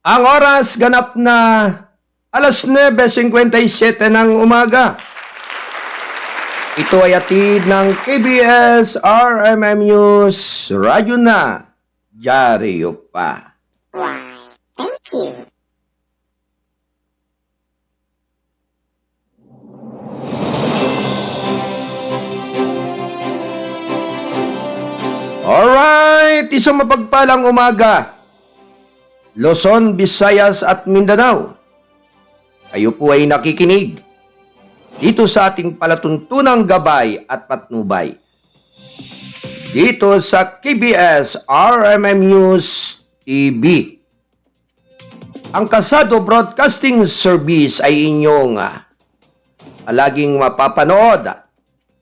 Ang oras ganap na alas 9:57 ng umaga. Ito ay atid ng KBS RMM News Radyo na Diaryo pa. Thank you. Alright, isang mapagpalang umaga. Luzon, Visayas at Mindanao. Kayo po ay nakikinig dito sa ating palatuntunang gabay at patnubay. Dito sa KBS RMM News TV. Ang Kasado Broadcasting Service ay inyong laging mapapanood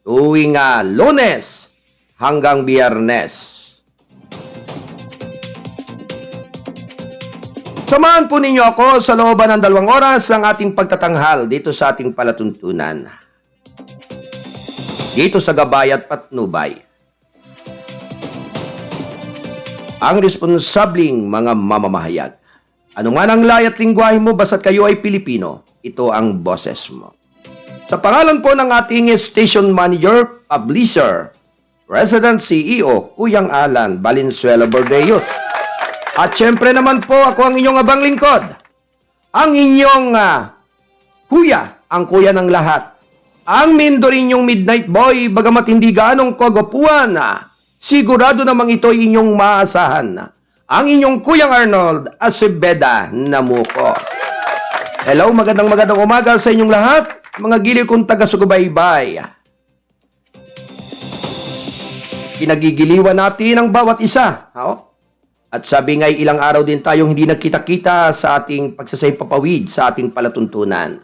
tuwing Lunes hanggang Biyernes. Samahan po ninyo ako sa looban ng 2 oras ng ating pagtatanghal dito sa ating palatuntunan. Dito sa Gabay at Patnubay. Ang responsabling mga mamamahayag. Ano man ang layat lingwahe mo basta't kayo ay Pilipino, ito ang boses mo. Sa pangalan po ng ating station manager, publisher, Resident CEO, Kuyang Alan Valenzuela Bordeos. At syempre naman po, ako ang inyong abang lingkod. Ang inyong kuya, ang kuya ng lahat. Ang mindor inyong midnight boy, bagamat hindi gaanong kagapuan, sigurado namang ito inyong maasahan. Ang inyong Kuyang Arnold Acebeda Namuko. Hello, magandang umaga sa inyong lahat, mga giliw kong taga-sugubaybay. Kinagigiliwan natin ang bawat isa. At sabi nga'y ilang araw din tayong hindi nagkita-kita sa ating pagsasaypapawid sa ating palatuntunan.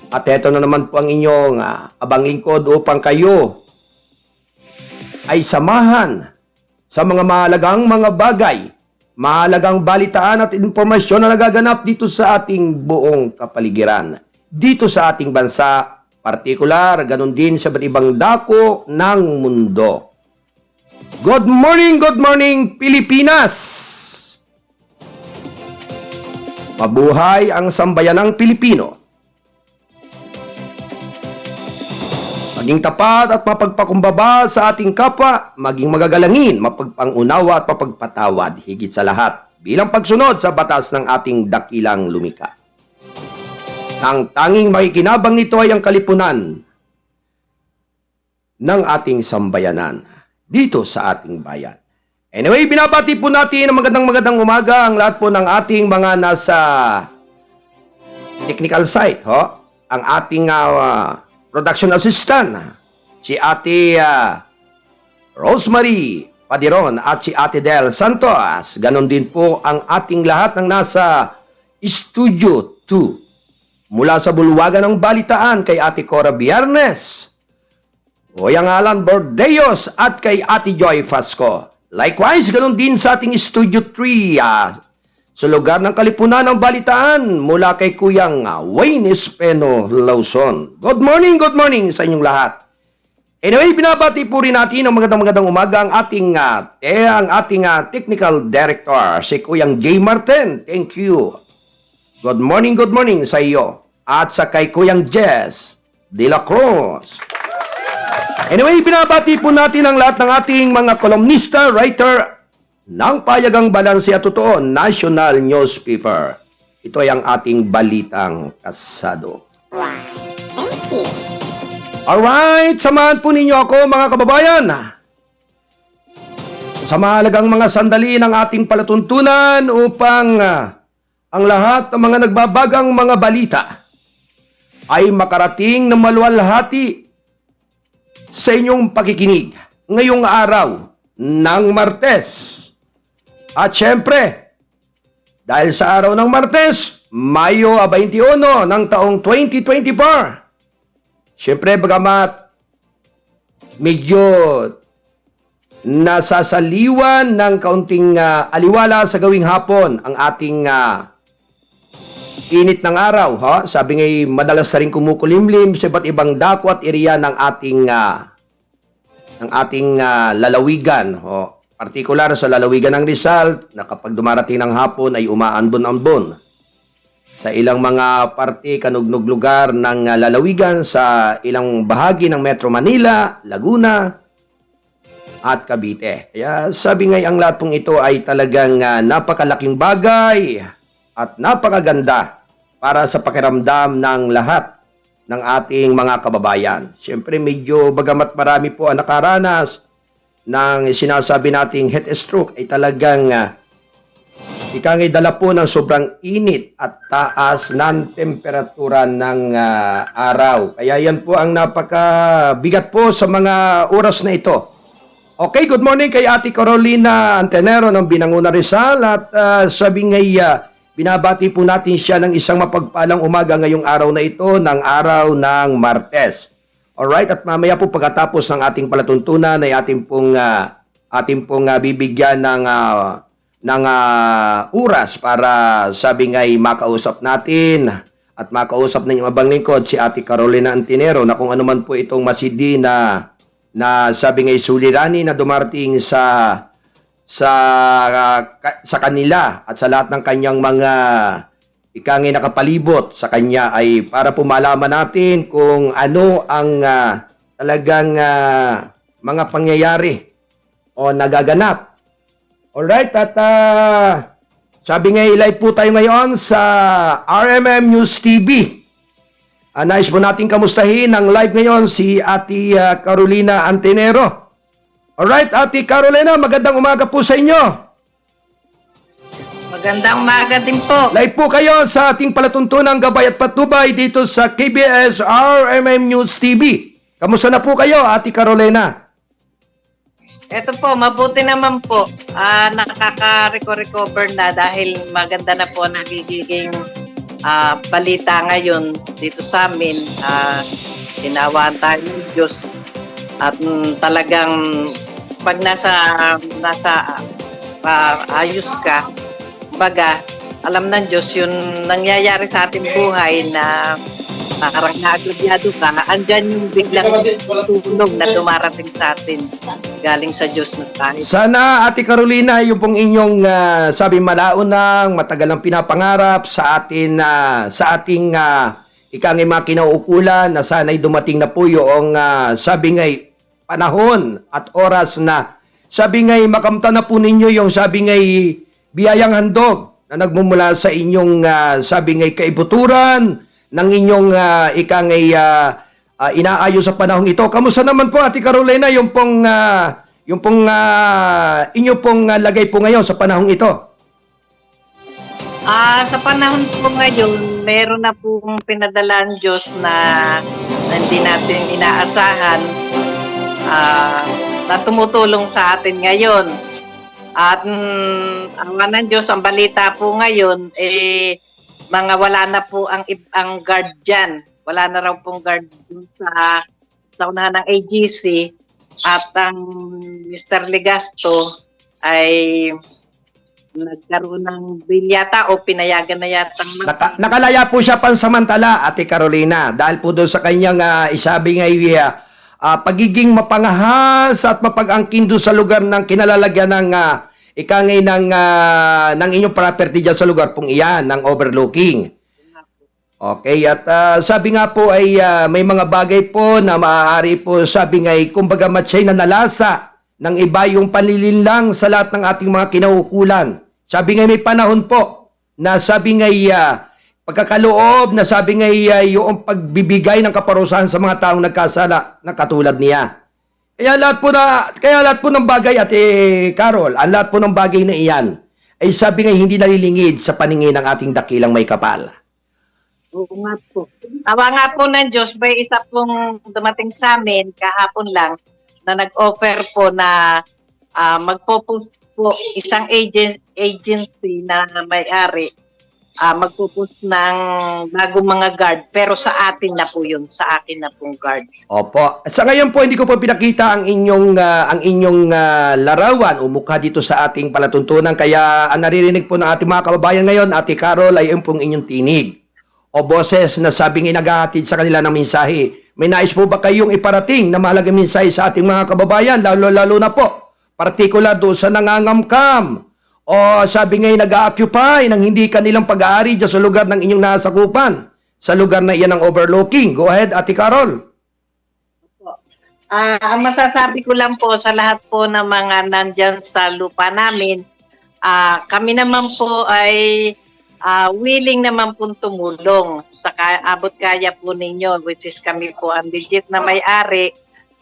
At eto na naman po ang inyong abang lingkod upang kayo ay samahan sa mga mahalagang mga bagay, mahalagang balitaan at informasyon na nagaganap dito sa ating buong kapaligiran. Dito sa ating bansa, partikular, ganun din sa iba't ibang dako ng mundo. Good morning, Pilipinas! Mabuhay ang sambayanang Pilipino. Maging tapat at mapagpakumbaba sa ating kapwa, maging magagalangin, mapagpangunawa at mapagpatawad, higit sa lahat, bilang pagsunod sa batas ng ating dakilang lumikha. Ang tanging makikinabang nito ay ang kalipunan ng ating sambayanan dito sa ating bayan. Anyway, binabati po natin ang magandang umaga ang lahat po ng ating mga nasa technical site, ang ating production assistant, si Ate Rosemary Padiron at si Ate Del Santos. Ganon din po ang ating lahat ng nasa Studio 2. Mula sa bulwagan ng balitaan kay Ate Cora Biernes, Kuyang Alan Bordeos at kay Ate Joy Fasco. Likewise, ganun din sa ating Studio 3 sa lugar ng Kalipunan ng Balitaan mula kay Kuyang Wayne Espeno Lawson. Good morning sa inyong lahat. Anyway, binabati po rin natin ang magandang umaga ang ating technical director, si Kuyang J. Martin. Thank you. Good morning sa iyo. At sa kay Kuyang Jess De La Cruz. Anyway, binabati po natin ang lahat ng ating mga kolumnista, writer ng Payagang Balanse at Totoo National Newspaper. Ito ay ang ating balitang kasado. Thank you. Alright, samahan po ninyo ako mga kababayan sa mahalagang mga sandali ng ating palatuntunan upang ang lahat ng mga nagbabagang mga balita ay makarating na maluwalhati sa inyong pakikinig ngayong araw ng Martes. At syempre, dahil sa araw ng Martes, Mayo 21 ng taong 2024, syempre bagamat medyo nasasaliwan ng kaunting aliwala sa gawing hapon ang ating init ng araw, sabi nga'y madalas na rin kumukulimlim sa iba't ibang dako at area ng ating lalawigan, partikular sa lalawigan ng Rizal na kapag dumarating ng hapon ay umaambon-ambon. Sa ilang mga parte, kanugnog lugar ng lalawigan sa ilang bahagi ng Metro Manila, Laguna, at Cavite. Kaya sabi nga ang lahat pong ito ay talagang napakalaking bagay at napakaganda para sa pakiramdam ng lahat ng ating mga kababayan. Siyempre medyo bagamat marami po ang nakaranas ng sinasabi nating heat stroke ay talagang ikangay dala po ng sobrang init at taas ng temperatura ng araw. Kaya yan po ang napakabigat po sa mga oras na ito. Okay, good morning kay Ate Carolina Antenero ng Binanguna Rizal at sabi ngay binabati po natin siya ng isang mapagpalang umaga ngayong araw na ito ng araw ng Martes. Alright, at mamaya po pagkatapos ng ating palatuntunan ay ating pong bibigyan ng oras para sabi ngay makausap natin at makausap ng abang lingkod si Ate Carolina Antenero na kung ano man po itong masidi na sabi ngay sulirani na dumarating sa kanila at sa lahat ng kanyang mga ikangay nakapalibot sa kanya ay para po malaman natin kung ano ang talagang mga pangyayari o nagaganap. Alright, at sabi nga live po tayo ngayon sa RMM News TV. Nais po natin kamustahin ang live ngayon si Ate Carolina Antenero. Alright, Ate Carolina, magandang umaga po sa inyo. Magandang umaga din po. Live po kayo sa ating palatuntunang gabay at patnubay dito sa KBS RMM News TV. Kamusta na po kayo, Ate Carolina? Ito po, mabuti naman po. Nakaka-recover na dahil maganda na po nagiging balita ngayon dito sa amin. Tinawaan tayo ng Diyos. At talagang pag nasa ayos ka, baga, alam ng Diyos yung nangyayari sa ating buhay na parang naagrabyado ka, andyan yung biglang tulong na dumarating sa atin galing sa Diyos na tayo. Sana, Ate Carolina, yung pong inyong sabi malaunang, matagal ang pinapangarap sa atin, sa ating ikangay mga kinauukulan na sana'y dumating na po yung sabi ngay panahon at oras na sabi ngay makamta na po ninyo yung sabi ngay biyayang handog na nagmumula sa inyong sabi ngay kaibuturan ng inyong ikangay inaayos sa panahong ito. Kamusta naman po, Ate Carolina, yung pong inyo pong lagay po ngayon sa panahong ito? Sa panahon po ngayon, meron na pong pinadala ang Diyos na hindi natin inaasahan na tumutulong sa atin ngayon. At ang ng Diyos, ang balita po ngayon, mga wala na po ang guard dyan. Wala na raw pong guard sa unahan ng AGC. At ang Mr. Legasto ay nagkaroon ng bilyata o pinayagan na yatang nakalaya po siya pansamantala, Ate Carolina, dahil po doon sa kanyang isabi nga pagiging mapangahas at mapag-angkin doon sa lugar ng kinalalagyan ng ikangay ng inyong property dyan sa lugar pong iyan, ng overlooking. Okay, at sabi nga po ay may mga bagay po na maaari po sabi nga kumbaga matsay na nalasa ng iba yung panlilinlang sa lahat ng ating mga kinaukulan. Sabi nga may panahon po na sabi nga pagkakaloob na sabi nga yung pagbibigay ng kaparusahan sa mga taong nagkasala na katulad niya. Kaya lahat po ng bagay, Ate Carol, ang lahat po ng bagay na iyan ay sabi nga hindi nalilingid sa paningin ng ating dakilang may kapal. Oo nga po. Tawa nga po ng Diyos, may isa pong dumating sa amin kahapon lang na nag-offer po na magpo-post po isang agency na may-ari magpo-post ng bagong mga guard pero sa atin na po yun, sa akin na pong guard. Opo. Sa ngayon po hindi ko po pinakita ang inyong larawan o mukha dito sa ating palatuntunan kaya ang naririnig po ng ating mga kababayan ngayon, Ate Carol, ay yung pong inyong tinig o boses na sabing inagahatid sa kanila ng mensahe. May nais po ba kayong iparating na mahalagang mensahe sa ating mga kababayan, lalo na po Partikular doon sa nangangamkam o sabi ngayon nag-a-occupy ng hindi kanilang pag-aari dyan sa lugar ng inyong nasakupan, sa lugar na iyan ng overlooking. Go ahead, Ate Carol. Ang masasabi ko lang po sa lahat po ng mga nandyan sa lupa namin, kami naman po ay willing naman po tumulong sa abot kaya po ninyo, which is kami po ang legit na may-ari.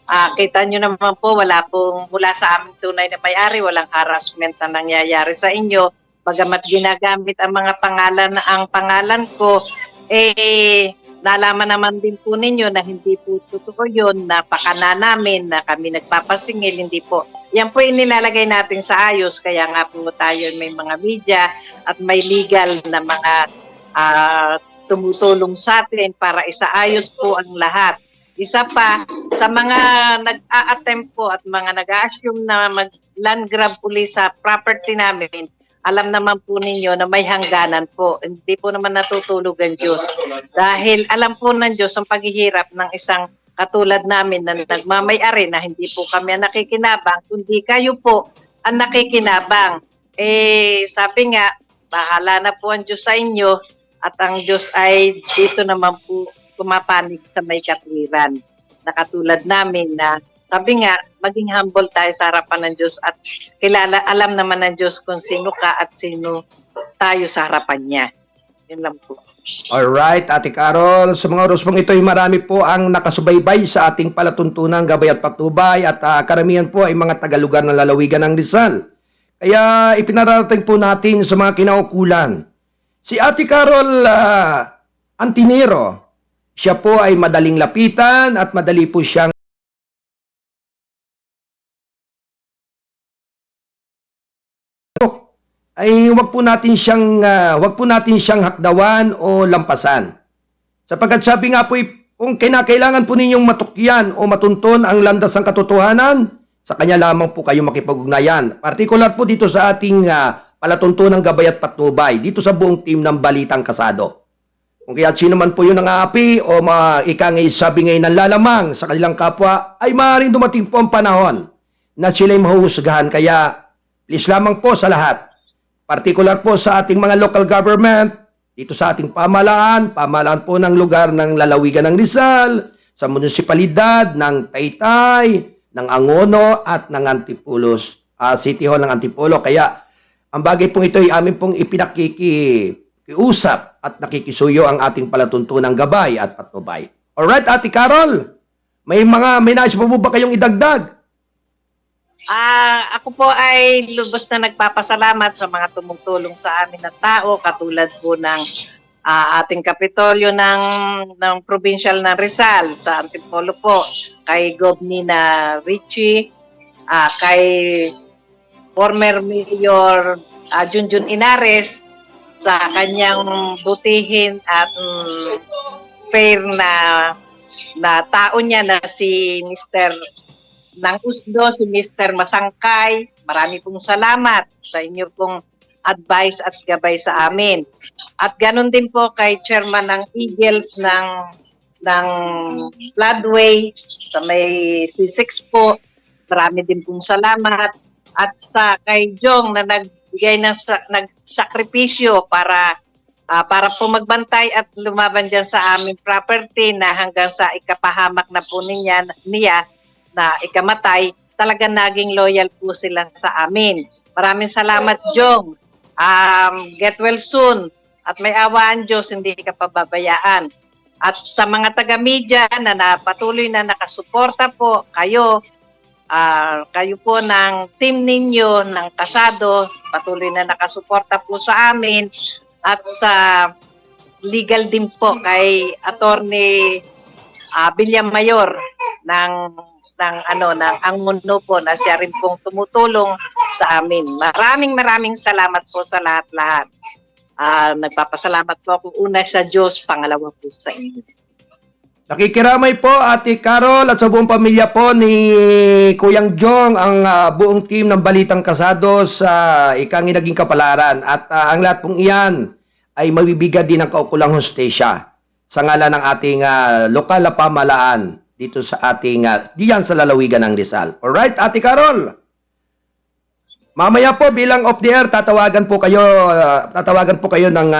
Kita nyo naman po, mula sa aming tunay na may-ari, walang harassment na nangyayari sa inyo. Bagamat ginagamit ang mga pangalan ko, nalaman naman din po ninyo na hindi po totoo yun, napakana namin na kami nagpapasingil, hindi po. Yan po inilalagay natin sa ayos, kaya nga po tayo may mga media at may legal na mga tumutulong sa atin para isaayos po ang lahat. Isa pa, sa mga nag-a-attempt po at mga nag-a-assume na mag-land grab uli sa property namin, alam naman po ninyo na may hangganan po. Hindi po naman natutulog ang Diyos. Dahil alam po ng Diyos ang paghihirap ng isang katulad namin na nagmamay-ari na hindi po kami ang nakikinabang, kundi kayo po ang nakikinabang. Sabi nga, bahala na po ang Diyos sa inyo at ang Diyos ay dito naman po kumapanig sa may katwiran. Na katulad namin na sabi nga, maging humble tayo sa harapan ng Diyos at alam naman ng Diyos kung sino ka at sino tayo sa harapan niya. Yun lang po. Alright, Ate Carol. Sa mga oras pong ito ay marami po ang nakasubaybay sa ating palatuntunan, gabay at patnubay at karamihan po ay mga tagalugar ng lalawigan ng Rizal. Kaya ipinararating po natin sa mga kinaukulan. Si Ate Carol Antinero, siya po ay madaling lapitan at madali po siyang ay wag po natin siyang hakdawan o lampasan. Sapagkat sabi nga po, kung kinakailangan po ninyong matukyan o matunton ang landas ng katotohanan, sa kanya lamang po kayo makipag-ugnayan. Partikular po dito sa ating palatuntunang gabay at patnubay, dito sa buong team ng Balitang Kasado. Kung kaya sino man po yung nangapi o sabi ngayon ng lalamang sa kanilang kapwa, ay maaaring dumating po ang panahon na sila'y mahuhusgahan. Kaya please lamang po sa lahat, partikular po sa ating mga local government, dito sa ating pamahalaan po ng lugar ng lalawigan ng Rizal, sa munisipalidad ng Taytay, ng Angono at ng Antipulos, City Hall ng Antipolo. Kaya ang bagay pong ito ay amin pong ipinakikiusap at nakikisuyo ang ating palatuntunang gabay at patnubay. Alright, Ate Carol, may nais pa po ba kayong idagdag? Ako po ay lubos na nagpapasalamat sa mga tumutulong sa amin na tao, katulad po ng ating kapitolyo ng provincial ng Rizal sa Antipolo po, kay Governor Richie, kay former Mayor Junjun Inares, sa kanyang butihin at fair na tao niya na si Mr. ng Usdo, si Mr. Masangkay. Marami pong salamat sa inyo pong advice at gabay sa amin. At ganun din po kay Chairman ng Eagles ng Floodway sa may C6 po. Marami din pong salamat. At sa kay Jong na nagbigay ng nagsakripisyo para po magbantay at lumaban dyan sa aming property na hanggang sa ikapahamak na po niya na ikamatay, talagang naging loyal po sila sa amin. Maraming salamat, Jong. Get well soon. At may awaan Diyos, hindi ka pababayaan. At sa mga taga-media na patuloy na nakasuporta po, kayo po ng team ninyo, ng Kasado, patuloy na nakasuporta po sa amin. At sa legal din po kay Attorney Villamayor ng Angono po, na siya rin pong tumutulong sa amin. Maraming salamat po sa lahat-lahat. Nagpapasalamat po ako una sa Diyos, pangalawa po sa inyo. Nakikiramay po, Ate Carol, at sa buong pamilya po ni Kuyang Jong, ang buong team ng Balitang Kasado sa ikang naging kapalaran. At ang lahat pong iyan ay mabibigyan din ng kaukulang hostesya sa ngalan ng ating lokal na pamahalaan dito sa ating diyan sa lalawigan ng Rizal. Alright, Ate Carol? Mamaya po bilang off the air, tatawagan po kayo ng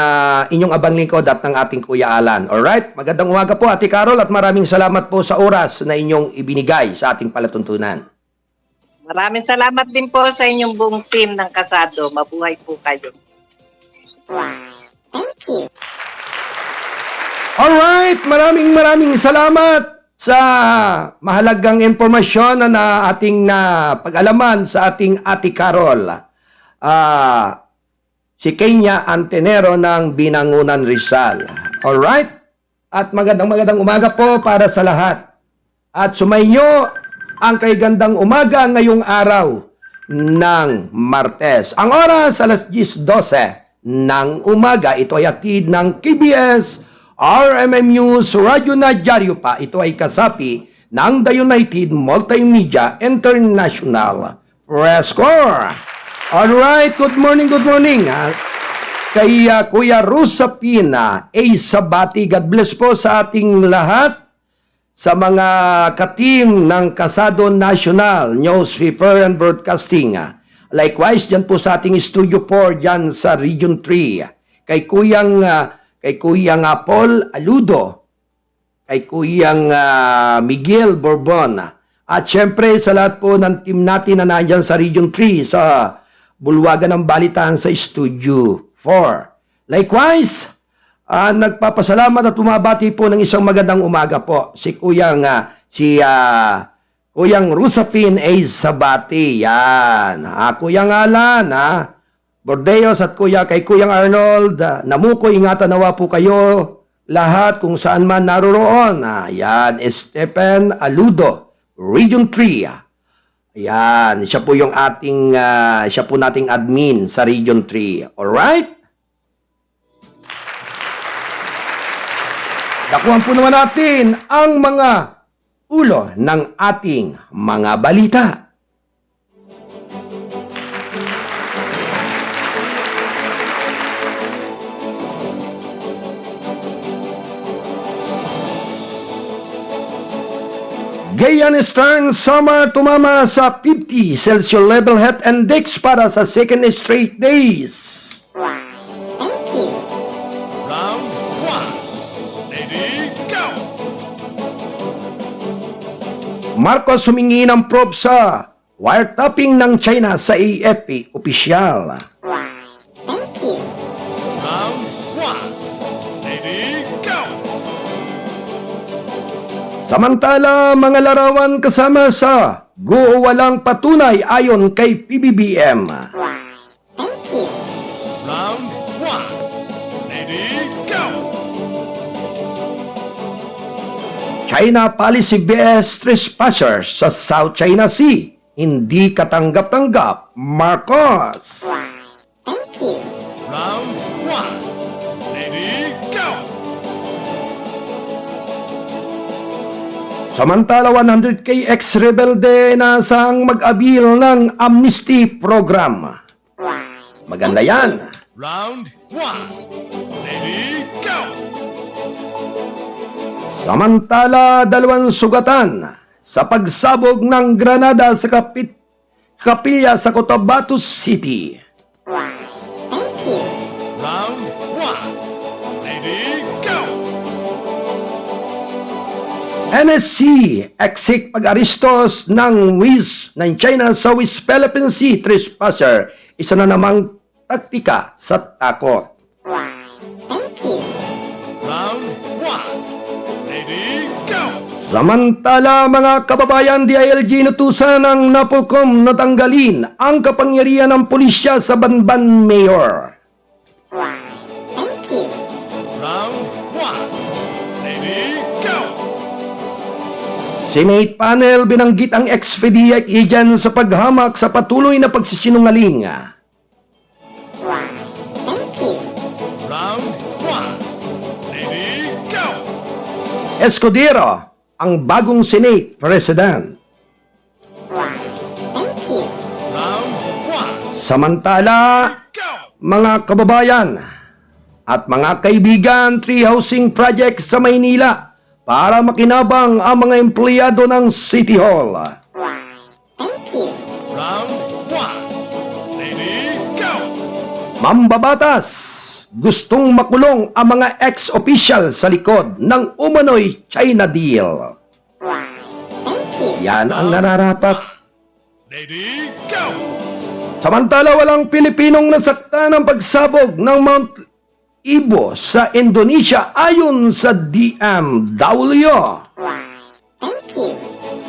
inyong abang lingkod at ng ating Kuya Alan. Alright? Magandang umaga po, Ate Carol, at maraming salamat po sa oras na inyong ibinigay sa ating palatuntunan. Maraming salamat din po sa inyong buong team ng Kasado. Mabuhay po kayo. Why, thank you. Alright, maraming salamat sa mahalagang impormasyon na ating pag-alaman sa ating Ate Carol. Si Kenya Antenero ng Binangunan, Rizal. Alright? At magandang umaga po para sa lahat. At sumainyo ang kay gandang umaga ngayong araw ng Martes. Ang oras alas 10:12 ng umaga. Ito ay atid ng KBS RMM News Radio na dyaryo pa. Ito ay kasapi ng The United Multimedia International Press Corps. Alright, good morning. Kay Kuya Rusapina A. Sabati, God bless po sa ating lahat. Sa mga ka-team ng Kasado National Newspaper and Broadcasting. Likewise, dyan po sa ating Studio 4 dyan sa Region 3. Kay Kuyang Paul Aludo, kay Kuyang Miguel Bourbon, at syempre sa lahat po ng team natin na nandyan sa Region 3 sa Bulwagan ng Balitaan sa Studio 4. Likewise, nagpapasalamat at tumabati po ng isang magandang umaga po si Kuyang Rusafin A. Sabati. Yan. Kuyang Alan, Bordeos at kay Kuyang Arnold, namuko, ingatan nawa po kayo lahat kung saan man naroroon. Ayan, Stephen Aludo, Region 3. Ayan, siya po nating admin sa Region 3. Alright? Dakuhan po naman natin ang mga ulo ng ating mga balita. Gayaan Eastern Summer tumama sa 50 Celsius level heat index para sa second straight days. Why, thank you. Round 1. Lady, go! Marcos humingi ng probe sa wiretapping ng China sa AFP opisyal. Why, thank you. Round 1. Lady, go! Samantala, mga larawan kasama sa Go Walang Patunay ayon kay PBBM. Why, thank you. Round 1. Lady, go! China Policy vs. Trespassers sa South China Sea. Hindi katanggap-tanggap, Marcos. Why, thank you. Round 1. Lady, go! Samantala, 100k ex-rebelde na sang mag-abil ng amnesty program. Why, Maganda yan. Round 1. Lady, go! Samantala, 2 sugatan sa pagsabog ng granada sa kapilya sa Cotabato City. why, thank you. Round 1. Lady, go! NSC exik pag-aristos ng China sa West Philippine Sea trespasser. Isa na namang taktika sa takot. Why, thank you. Round 1. Lady, go! Samantala, mga kababayan, DILG nutusan ng NAPOLCOM na tanggalin ang kapangyarihan ng pulisya sa Banban Mayor. Why, thank you. Round 1. Lady, go! Senate panel binanggit ang ex-FDIC agent sa paghamak sa patuloy na pagsisinungaling. Why, thank you. Round 1. Lady, go! Escudero, ang bagong Senate President. Why, thank you. Round 1. Samantala, Go! mga kababayan at mga kaibigan, tree housing project sa Maynila para makinabang ang mga empleyado ng City Hall. Why, thank you. Round 1. Mambabatas, gustong makulong ang mga ex-official sa likod ng umano'y China deal. Why, thank you. Yan ang nararapat. Ready, go! Samantala walang Pilipinong nasaktan ng pagsabog ng Mount Ibo sa Indonesia ayon sa DMW. Why, thank you.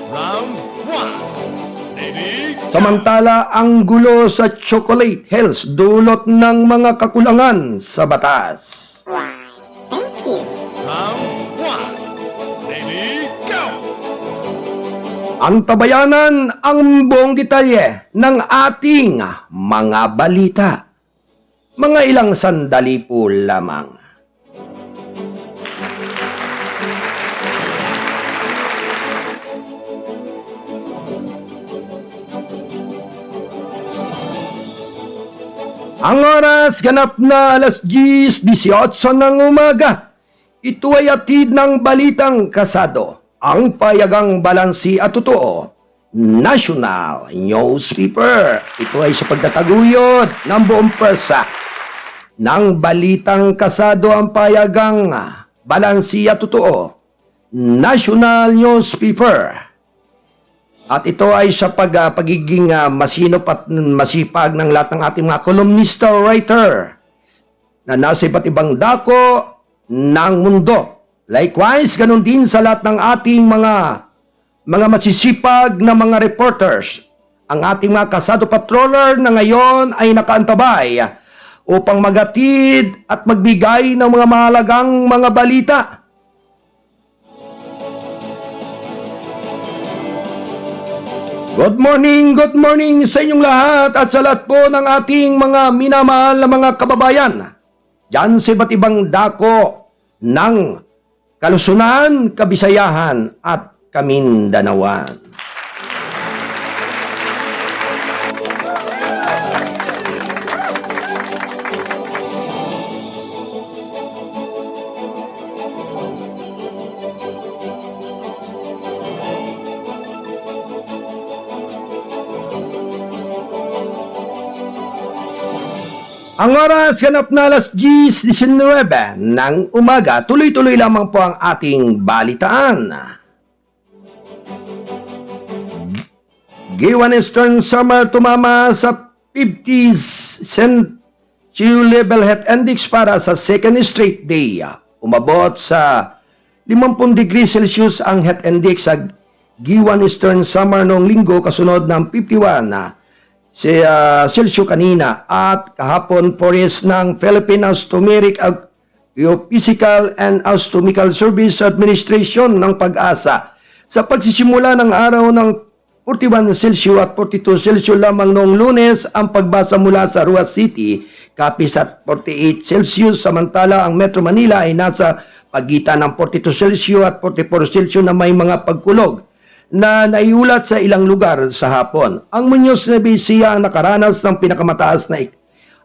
Round 1. Ready, go! Samantala ang gulo sa Chocolate Hills dulot ng mga kakulangan sa batas. Why, thank you. Round 1. Ready, go! Antabayanan ang buong detalye ng ating mga balita. Mga ilang sandali po lamang. Ang oras ganap na alas 10:18 ng umaga. Ito ay atid ng balitang kasado. Ang payagang balansi at totoo. National Newspaper. Ito ay sa pagtataguyod ng buong persa. Ng balitang kasado ang payagang balansi at totoo. National Newspaper. At ito ay sa pagiging masinop at masipag ng lahat ng ating mga columnista writer na nasa iba't ibang dako ng mundo. Likewise, ganun din sa lahat ng ating mga masisipag na mga reporters. Ang ating mga kasado patroller na ngayon ay nakaantabay upang magatid at magbigay ng mga mahalagang mga balita. Good morning sa inyong lahat at sa lahat po ng ating mga minamahal na mga kababayan. Diyan sa iba't ibang dako ng Kalusunan, Kabisayahan at Kamindanawan. Ang oras ganap na alas 10:19 ng umaga. Tuloy-tuloy lamang po ang ating balitaan. Giwan Eastern Summer tumama sa 50s Celsius level heat index para sa second straight day. Umabot sa 50 degrees Celsius ang heat index sa Giwan Eastern Summer noong linggo kasunod ng 51 Celsius kanina at kahapon Forest ng Philippine Astrometric Geophysical and Astronomical Service Administration ng Pag-asa. Sa pagsisimula ng araw ng 41 Celsius at 42 Celsius lamang noong Lunes ang pagbasa mula sa Ruas City, kapis at 48 Celsius, samantala ang Metro Manila ay nasa pagitan ng 42 Celsius at 44 Celsius na may mga pagkulog na naiulat sa ilang lugar sa hapon. Ang Muñoz na Ecija ang nakaranas ng pinakamataas na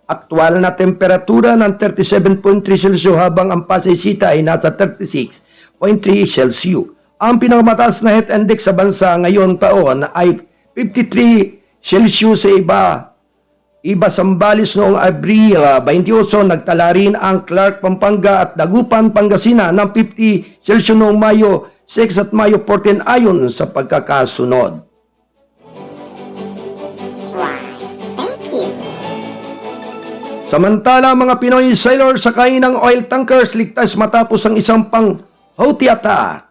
aktual na temperatura ng 37.3 Celsius habang ang Pasay City ay nasa 36.3 Celsius. Ang pinakamataas na heat index sa bansa ngayon taon ay 53 Celsius sa iba Sambales noong Abril 28. Nagtala rin ang Clark, Pampanga at Dagupan, Pangasinan ng 50 Celsius noong Mayo 6 at Mayo 14 ayon sa pagkakasunod. Why, thank you. Samantala, mga Pinoy sailor sakay ng oil tankers ligtas matapos ang isang pang-Houthi attack.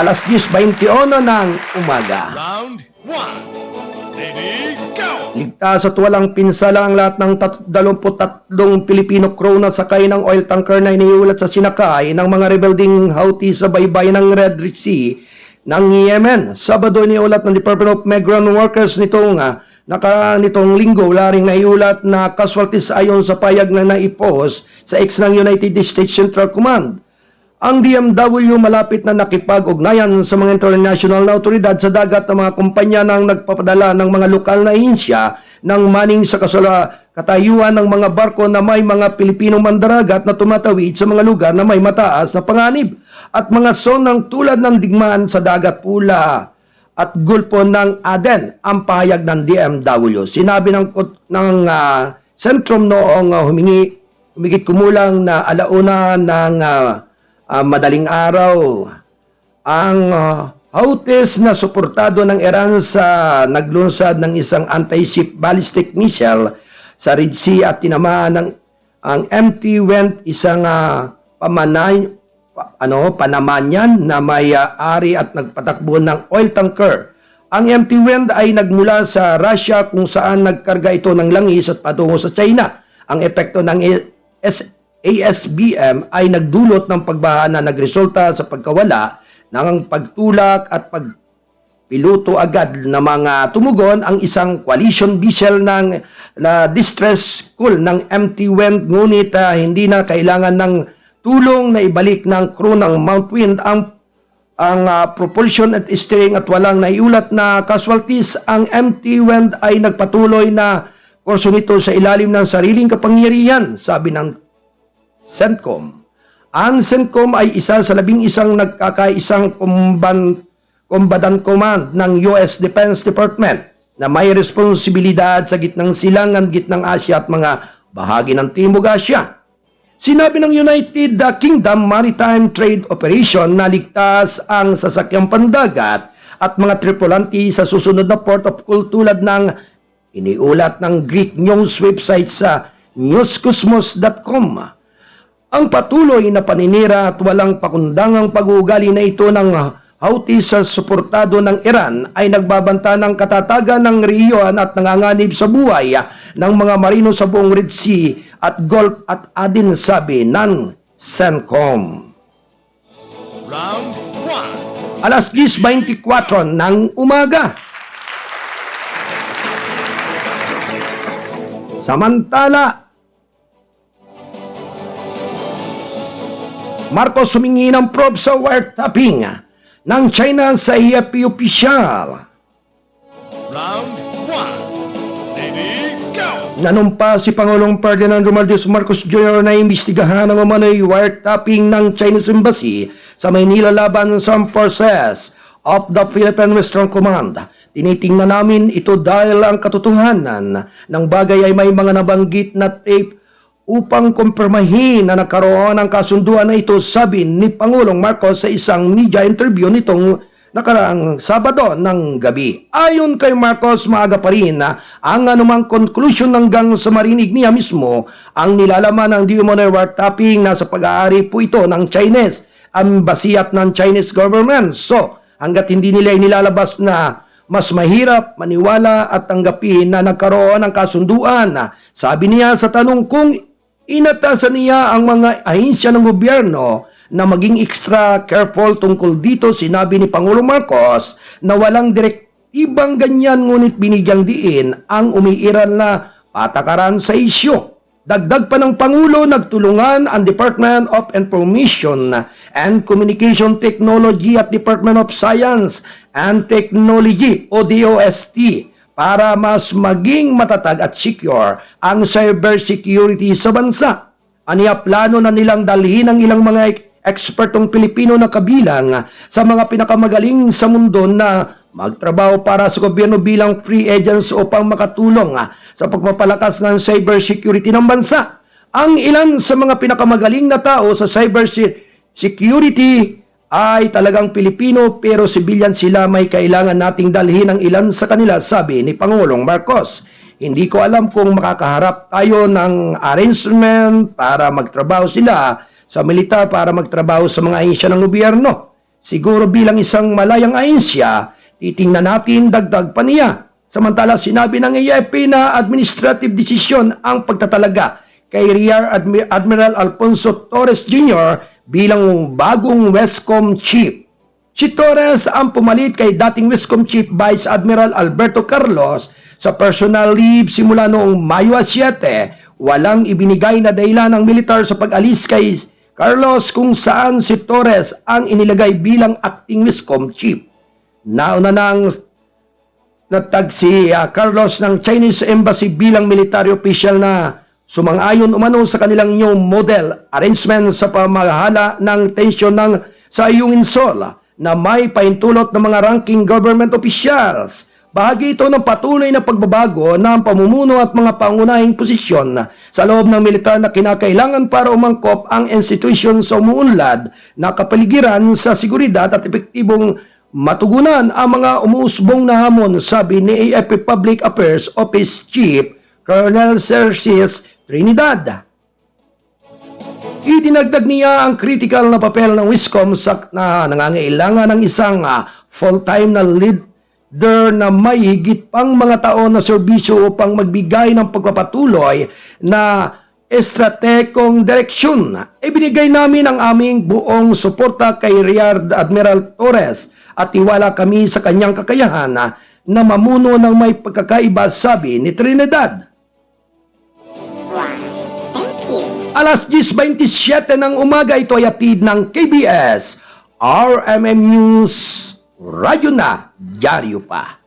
Alas 10:21 ng umaga. Round 1. Ready, go! Ligtas at walang pinsala ang lahat ng 23 Pilipino crew na sakay ng oil tanker na iniulat sa sinakay ng mga rebelding Houthi sa baybayin ng Red Sea ng Yemen. Sabado iniulat ng Department of Migrant Workers nitong linggo, laring naiulat na casualties ayon sa payag na naipost sa X ng United States Central Command. Ang DMW malapit na nakipag-ugnayan sa mga international na otoridad sa dagat ng mga kumpanya nang nagpapadala ng mga lokal na ahensya ng maning sa katayuan ng mga barko na may mga Pilipinong mandaragat na tumatawid sa mga lugar na may mataas na panganib at mga zonang tulad ng digmaan sa Dagat Pula at Gulpo ng Aden ang pahayag ng DMW. Sinabi ng Sentrum noong humigit kumulang na alauna ng madaling araw ang Houthis na suportado ng Iran sa naglunsad ng isang anti-ship ballistic missile sa Red Sea at tinamaan ng ang MT Wendt, isang panamanyan na may-ari at nagpatakbo ng oil tanker. Ang MT Wendt ay nagmula sa Russia kung saan nagkarga ito ng langis at patungo sa China. Ang epekto ng ASBM ay nagdulot ng pagbaha na nagresulta sa pagkawala ng pagtulak at pagpiloto agad na mga tumugon ang isang coalition vessel ng distress call ng MT Wendt, ngunit hindi na kailangan ng tulong na ibalik ng crew ng Mount Wind ang propulsion at steering at walang naiulat na casualties. Ang MT Wendt ay nagpatuloy na kurso nito sa ilalim ng sariling kapangyarihan, sabi ng CENTCOM. Ang CENTCOM ay isa sa 11 nagkakaisang combatant command ng US Defense Department na may responsibilidad sa gitnang silangan, gitnang Asya at mga bahagi ng Timog Asya. Sinabi ng United Kingdom Maritime Trade Operation na ligtas ang sasakyang pandagat at mga tripulante sa susunod na port of call tulad ng iniulat ng Greek news website sa newscosmos.com. Ang patuloy na paninira at walang pakundangang pag-uugali na ito ng Houthis sa suportado ng Iran ay nagbabanta ng katatagan ng rehiyon at nanganganib sa buhay ng mga marino sa buong Red Sea at Gulf at Aden, sabi ng CENTCOM. Round 1. Alas 10:24 ng umaga. Samantala, Marcos humingi ng probe sa wiretapping ng China sa AFP official. Round 1. Ready, go! Nanumpa si Pangulong Ferdinand Romualdez Marcos Jr. na imbestigahan ng umano'y wiretapping ng Chinese Embassy sa Maynila laban sa Armed Forces of the Philippine Western Command. Tinitingnan namin ito dahil ang katotohanan ng bagay ay may mga nabanggit na tape upang kumpirmahin na nagkaroon ng kasunduan na ito, sabi ni Pangulong Marcos sa isang media interview nitong nakaraang Sabado ng gabi. Ayon kay Marcos, maaga pa rin ang anumang conclusion hanggang sa marinig niya mismo ang nilalaman ng di-umano'y wiretapping na sa pag-aari po ito ng Chinese Embassy at ng Chinese government. So, hanggat hindi nila inilalabas na mas mahirap maniwala at tanggapin na nagkaroon ng kasunduan. Sabi niya sa tanong kung inatasan niya ang mga ahensya ng gobyerno na maging extra careful tungkol dito, sinabi ni Pangulong Marcos na walang direktibang ganyan, ngunit binigyang diin ang umiiral na patakaran sa isyu. Dagdag pa ng Pangulo, nagtulungan ang Department of Information and Communication Technology at Department of Science and Technology o DOST para mas maging matatag at secure ang cybersecurity sa bansa. Aniya, plano na nilang dalhin ang ilang mga ekspertong Pilipino na kabilang sa mga pinakamagaling sa mundo na magtrabaho para sa gobyerno bilang free agents upang makatulong sa pagpapalakas ng cybersecurity ng bansa. Ang ilan sa mga pinakamagaling na tao sa cybersecurity ay talagang Pilipino pero civilian sila, may kailangan nating dalhin ang ilan sa kanila, sabi ni Pangulong Marcos. Hindi ko alam kung makakaharap tayo ng arrangement para magtrabaho sila sa militar para magtrabaho sa mga ahensya ng gobyerno. Siguro bilang isang malayang ahensya, titingnan natin, dagdag pa niya. Samantala, sinabi ng AFP na administrative decision ang pagtatalaga kay Rear Admiral Alfonso Torres Jr. bilang bagong Westcom Chief. Si Torres ang pumalit kay dating Westcom Chief Vice Admiral Alberto Carlos sa personal leave simula noong Mayo 7. Walang ibinigay na dahilan ng militar sa pag-alis kay Carlos kung saan si Torres ang inilagay bilang acting Westcom Chief. Nauna nang natag si Carlos ng Chinese Embassy bilang military official na sumang-ayon umano sa kanilang new model arrangement sa pamahala ng tensyon sa Ayungin Sol. na may paintulot ng mga ranking government officials. Bahagi ito ng patuloy na pagbabago ng pamumuno at mga pangunahing posisyon sa loob ng militar na kinakailangan para umangkop ang institusyon sa umuunlad na kapaligiran sa seguridad at epektibong matugunan ang mga umuusbong na hamon, sabi ni AFP Public Affairs Office Chief Colonel Sergius Trinidad. Idinagdag niya ang critical na papel ng Wiscom na nangangailangan ng isang full-time na leader na may higit pang mga taon na serbisyo upang magbigay ng pagpapatuloy na estratehikong direksyon. Ibinigay namin ang aming buong suporta kay Rear Admiral Torres at tiwala kami sa kanyang kakayahan na mamuno ng may pagkakaiba, sabi ni Trinidad. Why, thank you. Alas 10:27 ng umaga, ito ay hatid ng KBS, RMM News, radyo na, dyaryo pa.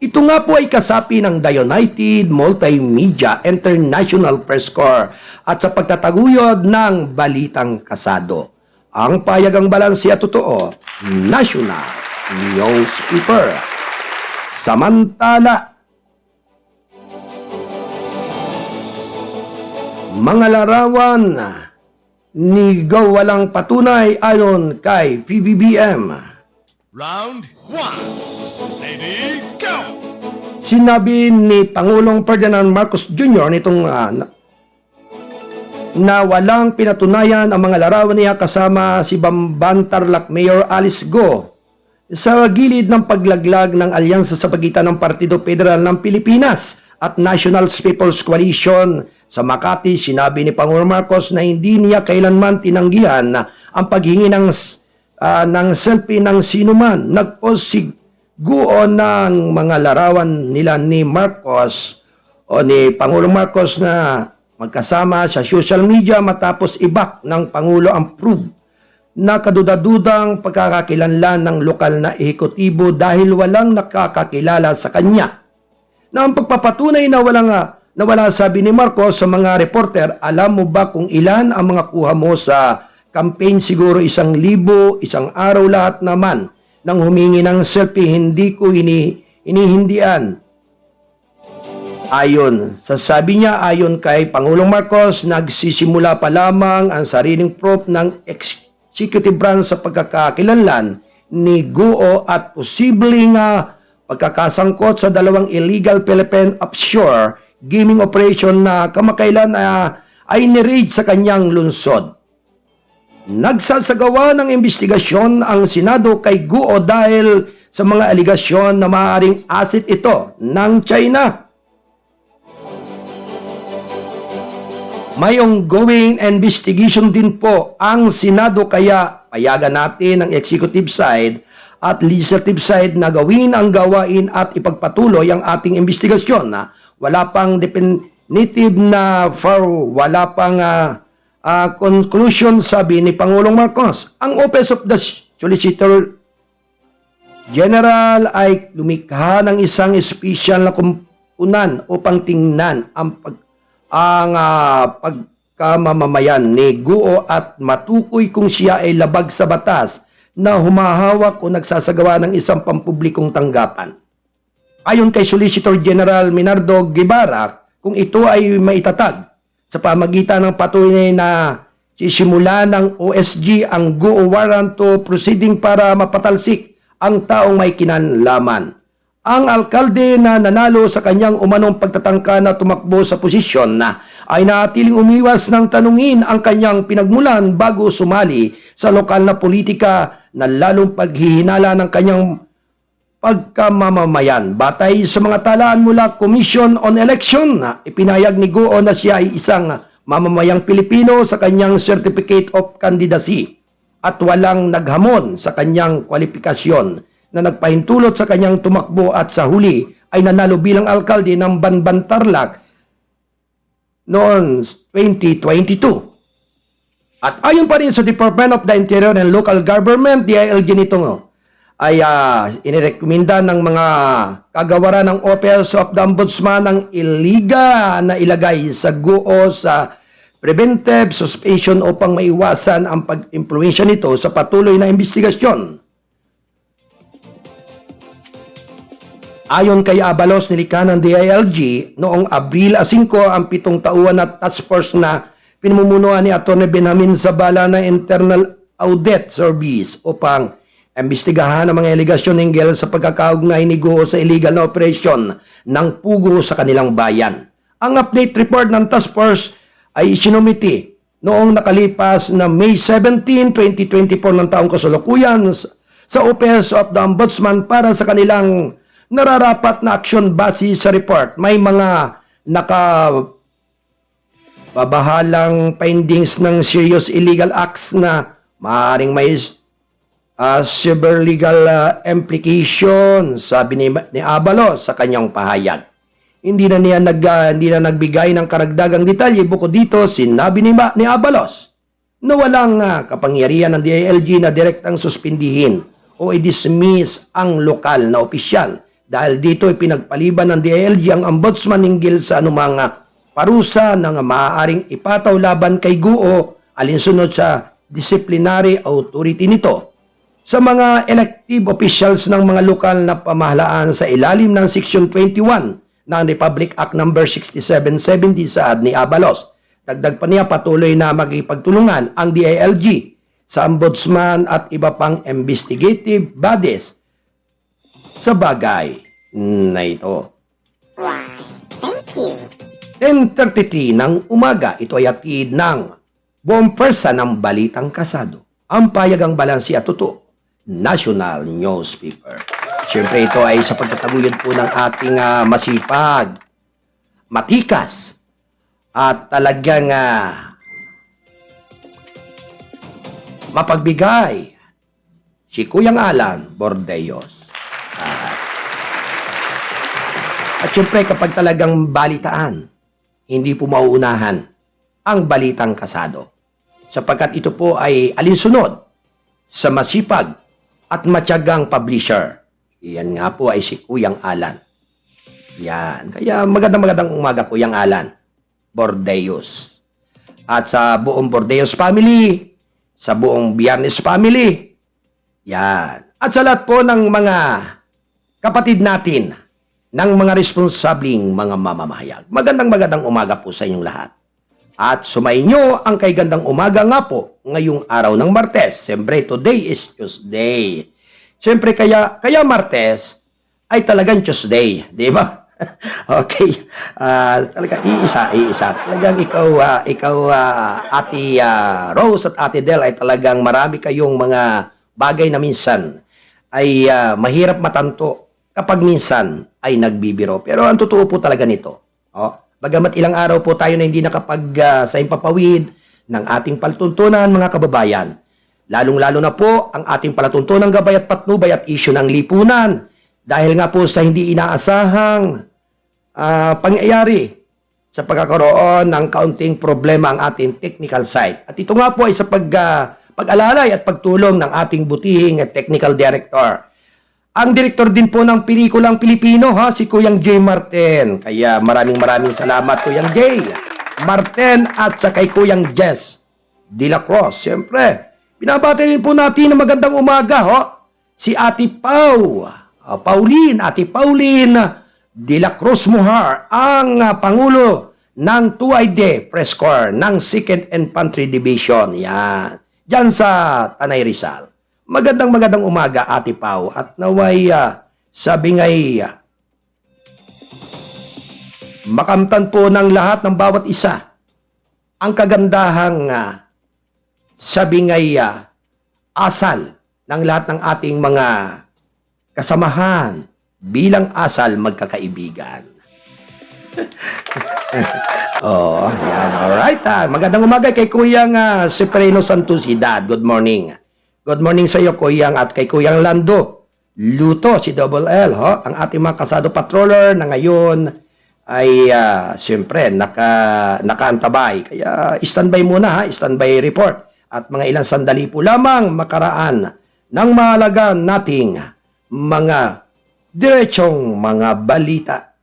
Ito nga po ay kasapi ng The United Multimedia International Press Corps at sa pagtataguyod ng Balitang Kasado. Ang payagang balanse at totoo, National Newspaper. Samantala, mga larawan ni walang patunay ayon kay PBBM. Round 1. Ready, go! Sinabi ni Pangulong Ferdinand Marcos Jr. nitong na walang pinatunayan ang mga larawan niya kasama si Bamban Tarlac Mayor Alice Go sa gilid ng paglaglag ng alyansa sa pagitan ng Partido Federal ng Pilipinas at National People's Coalition sa Makati. Sinabi ni Pangulong Marcos na hindi niya kailanman tinanggihan ang paghingi ng selfie ng sinuman. Nagpost si Guo ng mga larawan nila ni Marcos o ni Pangulong Marcos na magkasama sa social media matapos ibak ng Pangulo ang proof na kadudadudang pagkakakilanlan ng lokal na ehekutibo dahil walang nakakakilala sa kanya. Na ang pagpapatunay na wala, sabi ni Marcos sa mga reporter, alam mo ba kung ilan ang mga kuha mo sa campaign? Siguro 1,000, isang araw lahat naman nang humingi ng selfie, hindi ko hinihindian. Sabi niya, ayon kay Pangulong Marcos, nagsisimula pa lamang ang sariling proof ng executive branch sa pagkakakilanlan ni Guo at posibleng pagkakasangkot sa dalawang illegal Philippine offshore gaming operation na kamakailan ay niraid sa kanyang lungsod. Nagsasagawa ng investigasyon ang Senado kay Guo dahil sa mga aligasyon na maaaring asset ito ng China. May ongoing investigation din po ang Senado kaya payagan natin ang executive side at legislative side na gawin ang gawain at ipagpatuloy ang ating investigasyon. Wala pang definitive na wala pang conclusion, sabi ni Pangulong Marcos. Ang Office of the Solicitor General ay lumikha ng isang espesyal na kumpunan upang tingnan ang pagkamamamayan ni Guo at matukoy kung siya ay labag sa batas na humahawak o nagsasagawa ng isang pampublikong tanggapan. Ayon kay Solicitor General Minardo Guevara, kung ito ay maitatag sa pamagitan ng patuloy na sisimula ng OSG ang Guo warrant to proceeding para mapatalsik ang taong may kinalaman. Ang alkalde na nanalo sa kanyang umanong pagtatangka na tumakbo sa posisyon ay natiling umiwas ng tanungin ang kanyang pinagmulan bago sumali sa lokal na politika na lalong paghihinala ng kanyang pagkamamamayan. Batay sa mga talaan mula Commission on Election, ipinayag ni Guo na siya ay isang mamamayang Pilipino sa kanyang Certificate of Candidacy at walang naghamon sa kanyang kwalifikasyon na nagpahintulot sa kanyang tumakbo at sa huli ay nanalo bilang alkalde ng Banban Tarlac noong 2022. At ayon pa rin sa Department of the Interior and Local Government, DILG nito ay inirekomenda ng mga kagawaran ng Office of the Ombudsman ang iliga na ilagay sa Guo sa preventive suspension upang maiwasan ang pag-impluensya nito sa patuloy na investigasyon. Ayon kay Abalos, nilikha ng DILG noong Abril 5 ang 7 tauhan na task force na pinamumunuan ni Atty. Benjamin Zabala ng Internal Audit Service upang imbestigahan ang mga aligasyon hinggil sa pagkakaugnay ni Guo sa illegal na operasyon ng pugo sa kanilang bayan. Ang update report ng task force ay isinumiti noong nakalipas na May 17, 2024 ng taong kasalukuyan sa Office of the Ombudsman para sa kanilang nararapat na aksyon base sa report. May mga nakababahalang findings ng serious illegal acts na maaaring may severe legal implication, sabi ni Abalos sa kanyang pahayag. Hindi na nagbigay ng karagdagang detalye. Bukod dito, sinabi ni Abalos na walang kapangyarihan ng DILG na direktang suspindihin o i-dismiss ang lokal na opisyal. Dahil dito ay pinagpaliban ng DILG ang ombudsman hinggil sa anumang parusa na maaaring ipataw laban kay Guo alinsunod sa disciplinary authority nito sa mga elective officials ng mga lokal na pamahalaan sa ilalim ng Section 21 ng Republic Act No. 6770 saad ni Abalos. Dagdag pa niya, patuloy na magipagtulungan ang DILG sa ombudsman at iba pang investigative bodies sa bagay na ito. Why, thank you. 10:33 ng umaga, ito ay hatid ng buong persa ng Balitang Kasado. Ang payagang balansi at totoo, National Newspaper. Siyempre ito ay sa pagtataguyod po ng ating masipag, matikas, at talagang mapagbigay si Kuyang Alan Bordeos. At siyempre kapag talagang balitaan, hindi po mauunahan ang Balitang Kasado. Sapagkat ito po ay alinsunod sa masipag at matyagang publisher. Yan nga po ay si Kuyang Alan. Yan. Kaya magandang umaga, Kuyang Alan Bordeos. At sa buong Bordeos family, sa buong Biyernes family, yan. At sa lahat po ng mga kapatid natin, ng mga responsabling mga mamamahayag. Magandang umaga po sa inyong lahat. At sumainyo ang kay gandang umaga nga po ngayong araw ng Martes. Siyempre, today is Tuesday. Siyempre, kaya Martes ay talagang Tuesday. Di ba? Okay. Talaga, iisa. Talagang ikaw Ate Rose at Ate Del ay talagang marami kayong mga bagay na minsan ay mahirap matanto kapag minsan ay nagbibiro. Pero ang totoo po talaga nito, bagamat ilang araw po tayo na hindi nakapag sa impapawid ng ating palatuntunan, mga kababayan, lalong-lalo na po ang ating palatuntunan gabay at patnubay at isyu ng lipunan dahil nga po sa hindi inaasahang pangyayari sa pagkakaroon ng kaunting problema ang ating technical side. At ito nga po ay sa pag-alalay at pagtulong ng ating butihing technical director. Ang direktor din po ng pelikulang Pilipino, si Kuyang J. Martin. Kaya maraming salamat, Kuyang J. Martin at sa kay Kuyang Jess de la Cruz. Siyempre, binabati rin po natin ng magandang umaga, si Ate Ate Pauline de la Cruz Muhar, ang Pangulo ng 2ID Press Corps ng 2nd Infantry Division. Yan. Diyan sa Tanay Rizal. Magandang umaga, Ate Pau. At naway, sabi nga'y, makamtan po ng lahat ng bawat isa ang kagandahang, sabi nga'y, asal ng lahat ng ating mga kasamahan bilang asal magkakaibigan. Yan. Alright. Magandang umaga kay Kuyang Sepreno Santusidad. Good morning. Good morning sa iyo, Kuyang, at kay Kuyang Lando Luto, si Double L, ang ating mga kasado patroller na ngayon ay siyempre nakaantabay. Kaya standby muna, standby report. At mga ilang sandali po lamang makaraan ng mahalaga nating mga diretsong mga balita.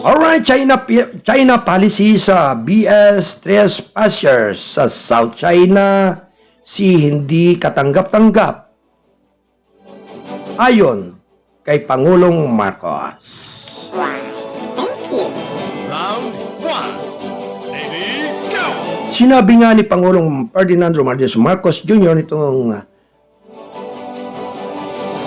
Alright, China policy sa BS trespassers sa South China Sea hindi katanggap-tanggap. Ayon kay Pangulong Marcos. Why, thank you. Round 1. Ready, go! Sinabi nga ni Pangulong Ferdinand Romualdez Marcos Jr. nitong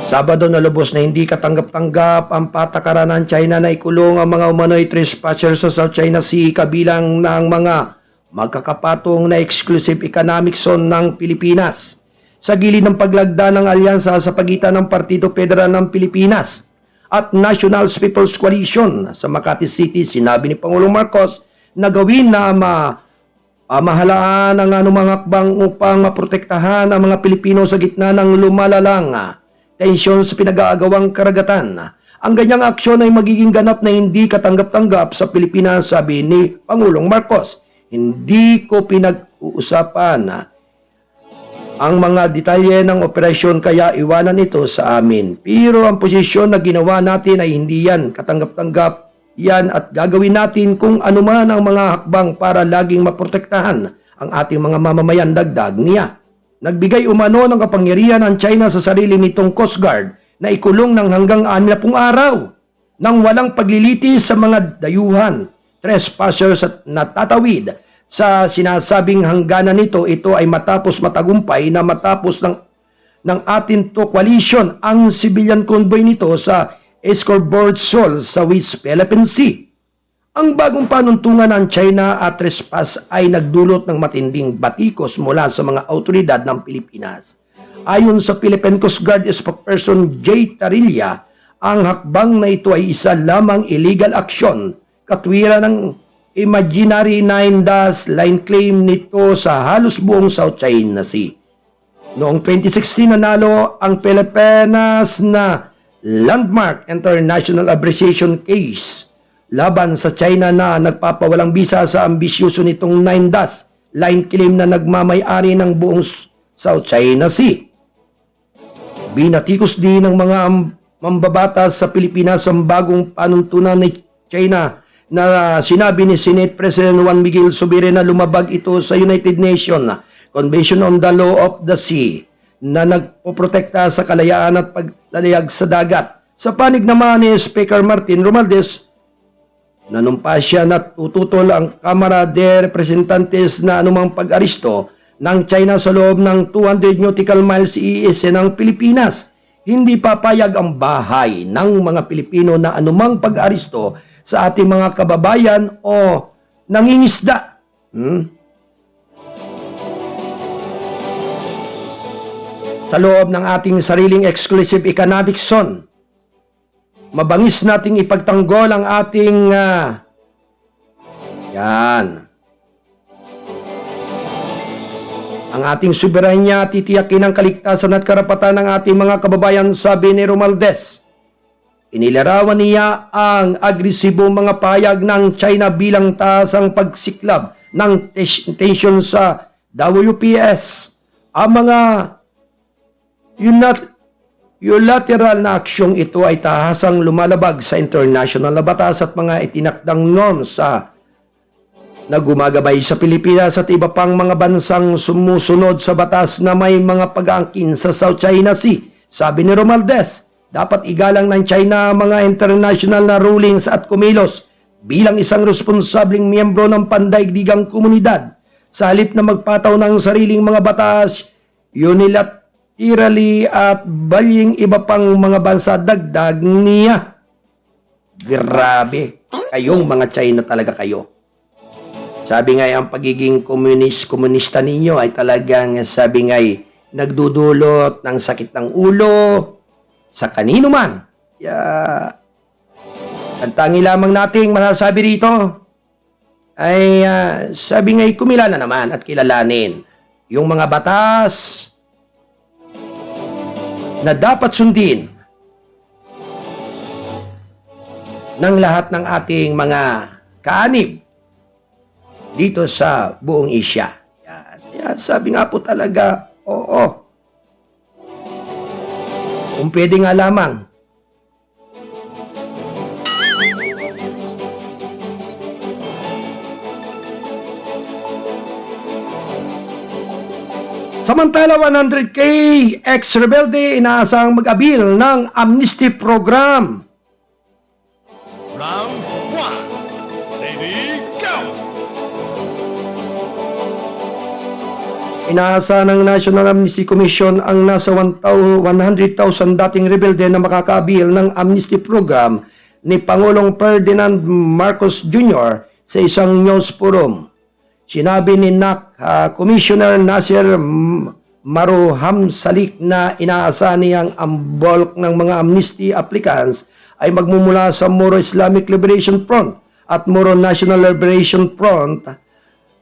Sabado na lubos na hindi katanggap-tanggap ang patakaran ng China na ikulong ang mga umano'y trespassers sa South China Sea kabilang ng mga magkakapatong na exclusive economic zone ng Pilipinas sa gilid ng paglagda ng alyansa sa pagitan ng Partido Federal ng Pilipinas at National People's Coalition sa Makati City. Sinabi ni Pangulong Marcos na gawin na pamahalaan ang anumang hakbang upang maprotektahan ang mga Pilipino sa gitna ng lumalalang tensyon sa pinag-aagawang karagatan. Ang ganyang aksyon ay magiging ganap na hindi katanggap-tanggap sa Pilipinas, sabi ni Pangulong Marcos. Hindi ko pinag-uusapan ang mga detalye ng operasyon kaya iwanan ito sa amin. Pero ang posisyon na ginawa natin ay hindi yan katanggap-tanggap yan at gagawin natin kung anuman ang mga hakbang para laging maprotektahan ang ating mga mamamayan, dagdag niya. Nagbigay umano ng kapangyarihan ang China sa sarili nitong Coast Guard na ikulong ng hanggang 60 araw nang walang paglilitis sa mga dayuhan, trespassers at natatawid sa sinasabing hangganan nito. Ito ay matapos matagumpay na matapos ng ating coalition ang civilian convoy nito sa Escorbord Shoal sa West Philippine Sea. Ang bagong panuntungan ng China at trespass ay nagdulot ng matinding batikos mula sa mga autoridad ng Pilipinas. Ayon sa Philippine Coast Guard spokesperson Jay Tarilla, ang hakbang na ito ay isa lamang illegal action, katwiran ng imaginary 9-dash line claim nito sa halos buong South China Sea. Noong 2016 nanalo ang Pilipinas na landmark international arbitration case laban sa China na nagpapawalang bisa sa ambisyoso nitong 9-dash line claim na nagmamay-ari ng buong South China Sea. Binatikos din ng mga mambabatas sa Pilipinas ang bagong panuntunan ni China na sinabi ni Senate President Juan Miguel Zubiri na lumabag ito sa United Nations Convention on the Law of the Sea na nagpoprotekta sa kalayaan at paglalayag sa dagat. Sa panig naman ni Speaker Martin Romualdez, nanumpa siya na tututol ang Kamara de Representantes na anumang pag-aristo ng China sa loob ng 200 nautical miles iisa ng Pilipinas. Hindi papayag ang bahay ng mga Pilipino na anumang pag-aristo sa ating mga kababayan o nangingisda. Sa loob ng ating sariling exclusive economic zone. Mabangis nating ipagtanggol ang ating ang ating soberanya, titiyakin ang kaligtasan at karapatan ng ating mga kababayan, sabi ni Romualdez. Inilarawan niya ang agresibong mga payag ng China bilang taas ang pagsiklab ng tensyon sa WPS. Ang mga unilateral na aksyong ito ay tahasang lumalabag sa international na batas at mga itinakdang norms na gumagabay sa Pilipinas at iba pang mga bansang sumusunod sa batas na may mga pag-aangkin sa South China Sea. Sabi ni Romualdez, dapat igalang ng China mga international na rulings at kumilos bilang isang responsableng miyembro ng pandaigdigang komunidad. Sa halip na magpataw ng sariling mga batas, unilaterally at balying iba pang mga bansa, dagdag niya. Grabe, kayong mga China talaga kayo. Sabi nga ang pagiging komunista ninyo ay talagang sabi nga nagdudulot ng sakit ng ulo sa kanino man. Ang tangi lamang nating masasabi dito ay sabi nga kumilala naman at kilalanin yung mga batas na dapat sundin ng lahat ng ating mga kaanib dito sa buong Asia. Yan, sabi nga po talaga, oo. Kung pwede nga lamang, Samantala, 100K ex-rebelde inaasang mag-abil ng amnesty program. Round 1. Ready, go! Inaasa ng National Amnesty Commission ang nasa 100,000 dating rebelde na makakaabil ng amnesty program ni Pangulong Ferdinand Marcos Jr. sa isang news forum. Sinabi ni NAC Commissioner Nasir Maruham Salik na inaasahan niyang ang bulk ng mga amnesty applicants ay magmumula sa Moro Islamic Liberation Front at Moro National Liberation Front.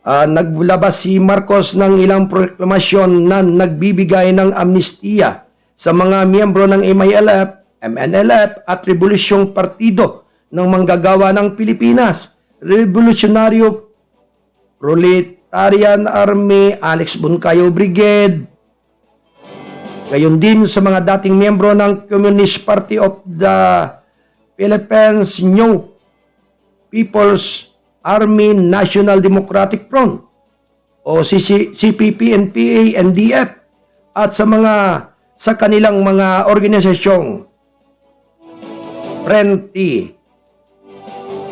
Naglabas si Marcos ng ilang proklamasyon na nagbibigay ng amnestiya sa mga miyembro ng MILF, MNLF at Revolusyong Partido ng Manggagawa ng Pilipinas, Revolutionaryo Proletarian Army, Alex Buncayo Brigade. Gayon din sa mga dating miyembro ng Communist Party of the Philippines, New People's Army National Democratic Front o CPP-NPA, NDF at sa kanilang mga organisasyong Frente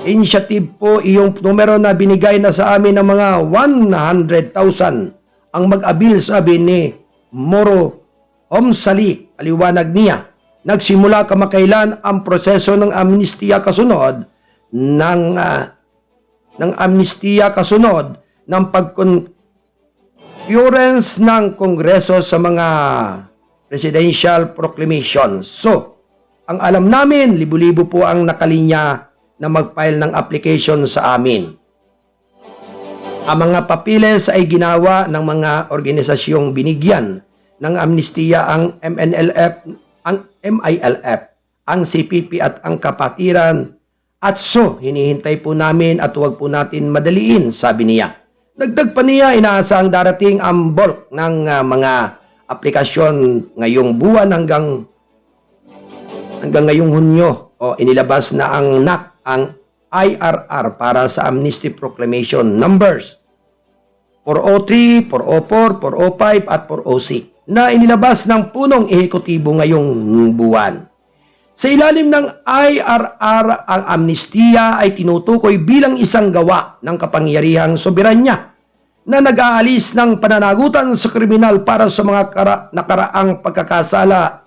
Initiative po iyong numero na binigay na sa amin ng mga 100,000 ang mag-abil, sabi ni Moro Homsalik. Aliwanag niya, nagsimula kamakailan ang proseso ng amnestiya kasunod ng pag-concurrence ng Kongreso sa mga presidential proclamation. So, ang alam namin, libo-libo po ang nakalinya na mag-file ng application sa amin. Ang mga papiles ay ginawa ng mga organisasyong binigyan ng amnestiya ang MNLF, ang MILF, ang CPP at ang Kapatiran. At so, hinihintay po namin at huwag po natin madaliin, sabi niya. Dagdag pa niya, inaasang darating ang bulk ng mga aplikasyon ngayong buwan hanggang ngayong Hunyo. Inilabas na ang NAC ang IRR para sa Amnesty Proclamation numbers 403, 404, 405 at 406 na inilabas ng punong ehekutibo ngayong buwan. Sa ilalim ng IRR, ang amnestiya ay tinutukoy bilang isang gawa ng kapangyarihang soberanya na nag-aalis ng pananagutan sa kriminal para sa mga nakaraang pagkakasala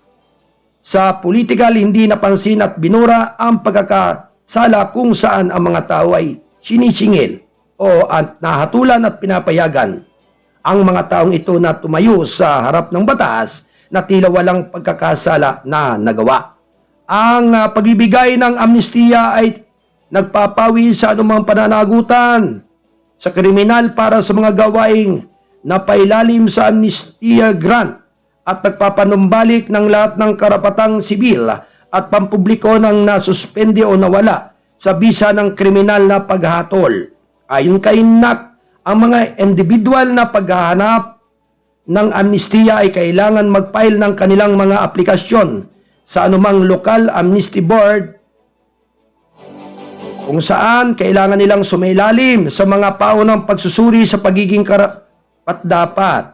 sa politikal. Hindi napansin at binura ang pagkakasala kung saan ang mga tao ay sinisingil o nahatulan at pinapayagan ang mga taong ito na tumayo sa harap ng batas na tila walang pagkakasala na nagawa. Ang pagbibigay ng amnestiya ay nagpapawi sa anumang pananagutan sa kriminal para sa mga gawaing napailalim sa amnestiya grant at nagpapanumbalik ng lahat ng karapatang sibil at pampubliko ng nasuspende o nawala sa bisa ng kriminal na paghatol. Ayon kay NAC, ang mga individual na paghahanap ng amnestiya ay kailangan mag-file ng kanilang mga aplikasyon sa anumang lokal amnesty board kung saan kailangan nilang sumailalim sa mga paunang pagsusuri sa pagiging karapat-dapat.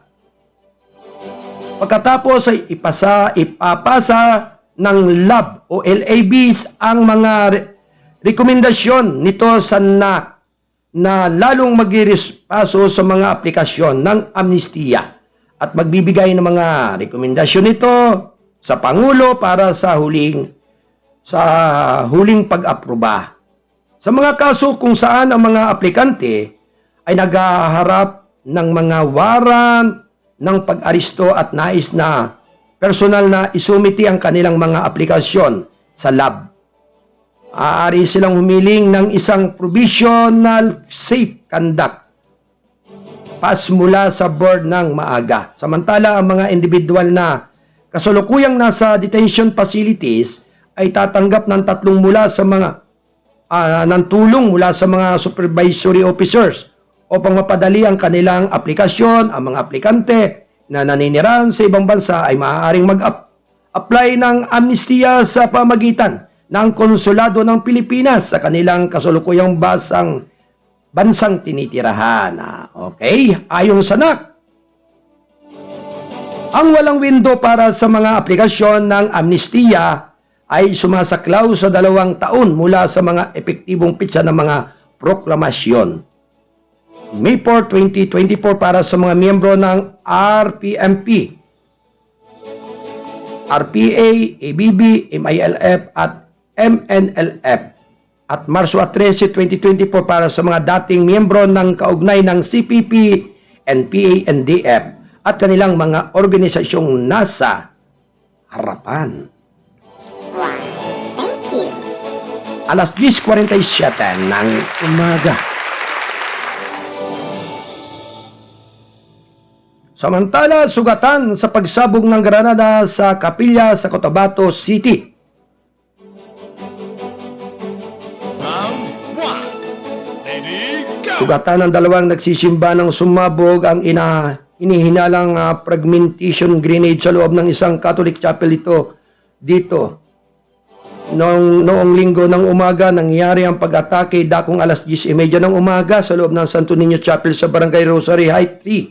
Pagkatapos ay ipapasa ng LAB o LABs ang mga rekomendasyon nito sa NAC na lalong mag-irespaso sa mga aplikasyon ng amnestiya at magbibigay ng mga rekomendasyon nito sa Pangulo para sa huling pag-aproba. Sa mga kaso kung saan ang mga aplikante ay naghaharap ng mga warrant ng pag-aristo at nais na personal na isumiti ang kanilang mga aplikasyon sa LAB, maaari silang humiling ng isang provisional safe conduct pass mula sa board ng maaga. Samantala, ang mga individual na kasalukuyang nasa detention facilities ay tatanggap ng ng tulong mula sa mga supervisory officers upang mapadali ang kanilang aplikasyon. Ang mga aplikante na naninirahan sa ibang bansa ay maaaring mag-apply ng amnestiya sa pamagitan ng konsulado ng Pilipinas sa kanilang kasalukuyang bansang tinitirahan. Okay? Ayon sa NAC, Ang walang window para sa mga aplikasyon ng amnestiya ay sumasaklaw sa 2 taon mula sa mga epektibong pitsa ng mga proklamasyon. May 4, 2024 para sa mga miyembro ng RPMP, RPA, ABB, MILF at MNLF. At Marso 13, 2024 para sa mga dating miyembro ng kaugnay ng CPP, NPA, NDF at kanilang mga organisasyong nasa harapan. Why, thank you. Alas 10:47 ng umaga. Samantala, sugatan sa pagsabog ng granada sa kapilya sa Cotabato City. Round 1. Ready, go! Sugatan ng 2 nagsisimba ng sumabog ang inihinalang fragmentation grenade sa loob ng isang Catholic chapel dito. Noong linggo ng umaga, nangyari ang pag-atake dakong alas 10:30 ng umaga sa loob ng Santo Niño Chapel sa Barangay Rosary Heights 3.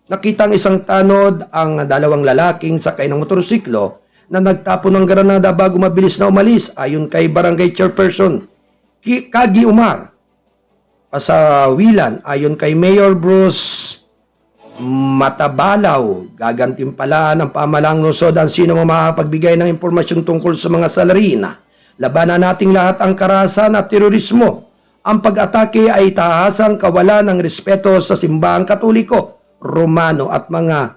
Nakitang isang tanod ang 2 lalaking sakay ng motorsiklo na nagtapon ng granada bago mabilis na umalis ayon kay Barangay Chairperson Kagi Umar. Pasawilan ayon kay Mayor Bruce Matabalaw, gagantimpalaan ng pamahalang lungsod ang sino makapagbigay ng impormasyon tungkol sa mga salarina. Labanan nating lahat ang karahasan at terorismo. Ang pag-atake ay tahasang kawalan ng respeto sa simbahang Katoliko, Romano at mga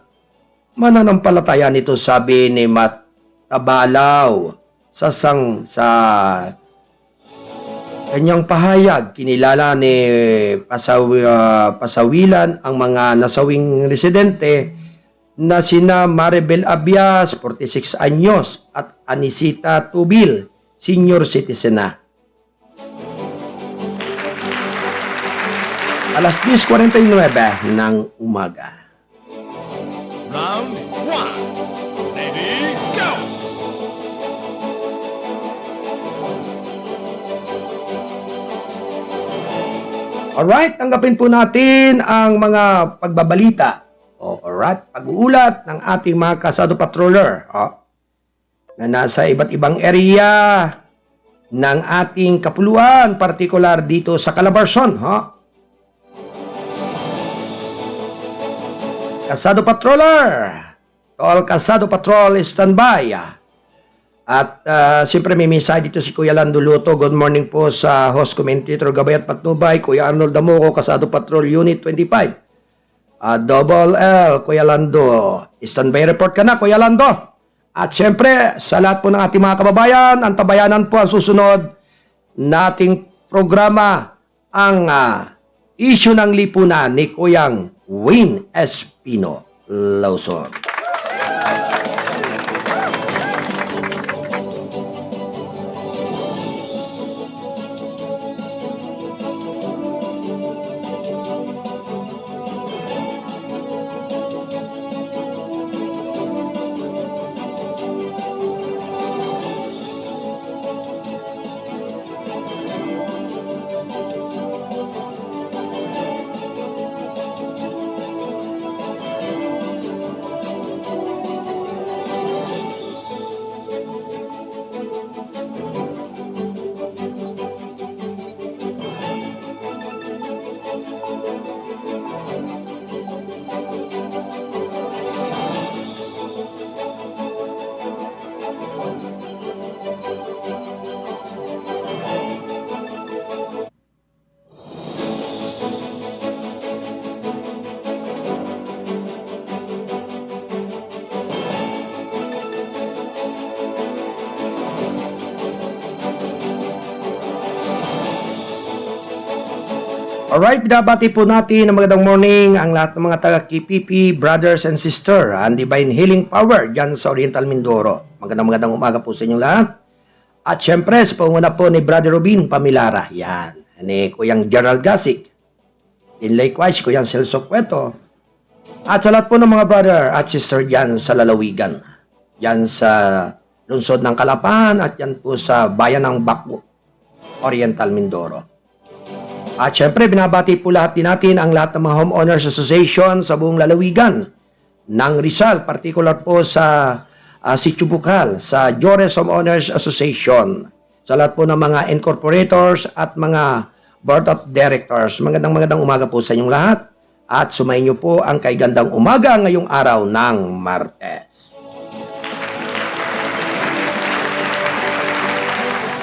mananampalataya nito, sabi ni Matabalaw sa kanyang pahayag. Kinilala ni Pasawilan ang mga nasawing residente na sina Maribel Abias, 46 anyos, at Anisita Tubil, senior citizen na. Alas 10:49 ng umaga. Round 1. Ready, go! Alright, tanggapin po natin ang mga pagbabalita. Alright, pag-uulat ng ating mga kasado patroller na nasa iba't ibang area ng ating kapuluan, partikular dito sa Calabarzon. Kasado patroller, all kasado patrol standby. At siyempre may mensahe dito si Kuya Lando Luto. Good morning po sa host commentator Gabay at Patnubay, Kuya Arnold Damoco, Kasado Patrol Unit 25. Double L, Kuya Lando. Standby report ka na, Kuya Lando. At siyempre, sa lahat po ng ating mga kababayan, ang tabayanan po ang susunod nating programa, ang issue ng lipunan ni Kuyang Win Espino Lawson. Alright, binabati po natin ng magandang morning ang lahat ng mga taga-KPP, brothers and sister, and Divine Healing Power dyan sa Oriental Mindoro. Magandang umaga po sa inyong lahat. At syempre, sa panguna po ni Brother Robin Pamilara, yan, ni Kuyang Gerald Gasik, din likewise, Kuyang Celso Cueto, at sa lahat po ng mga brother at sister dyan sa lalawigan, dyan sa lungsod ng Kalapan, at yan po sa bayan ng Baku, Oriental Mindoro. At syempre, binabati po lahat din natin ang lahat ng mga homeowners association sa buong lalawigan. ng Rizal, particular po sa Sitio Bukal, sa Jurors of Honors Association, sa lahat po ng mga incorporators at mga board of directors. Magandang umaga po sa inyong lahat at sumayin niyo po ang kaigandang umaga ngayong araw ng Martes.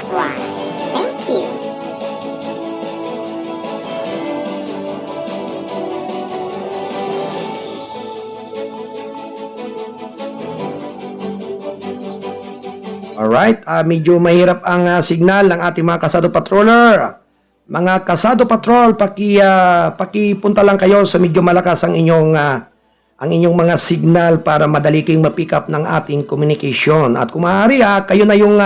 Why, thank you. Alright, medyo mahirap ang signal ng ating mga kasado patroller. Mga kasado patrol, pakipunta lang kayo sa medyo malakas ang inyong mga signal para madali kayong ma-pick up ng ating communication. At kung maaari, kayo na yung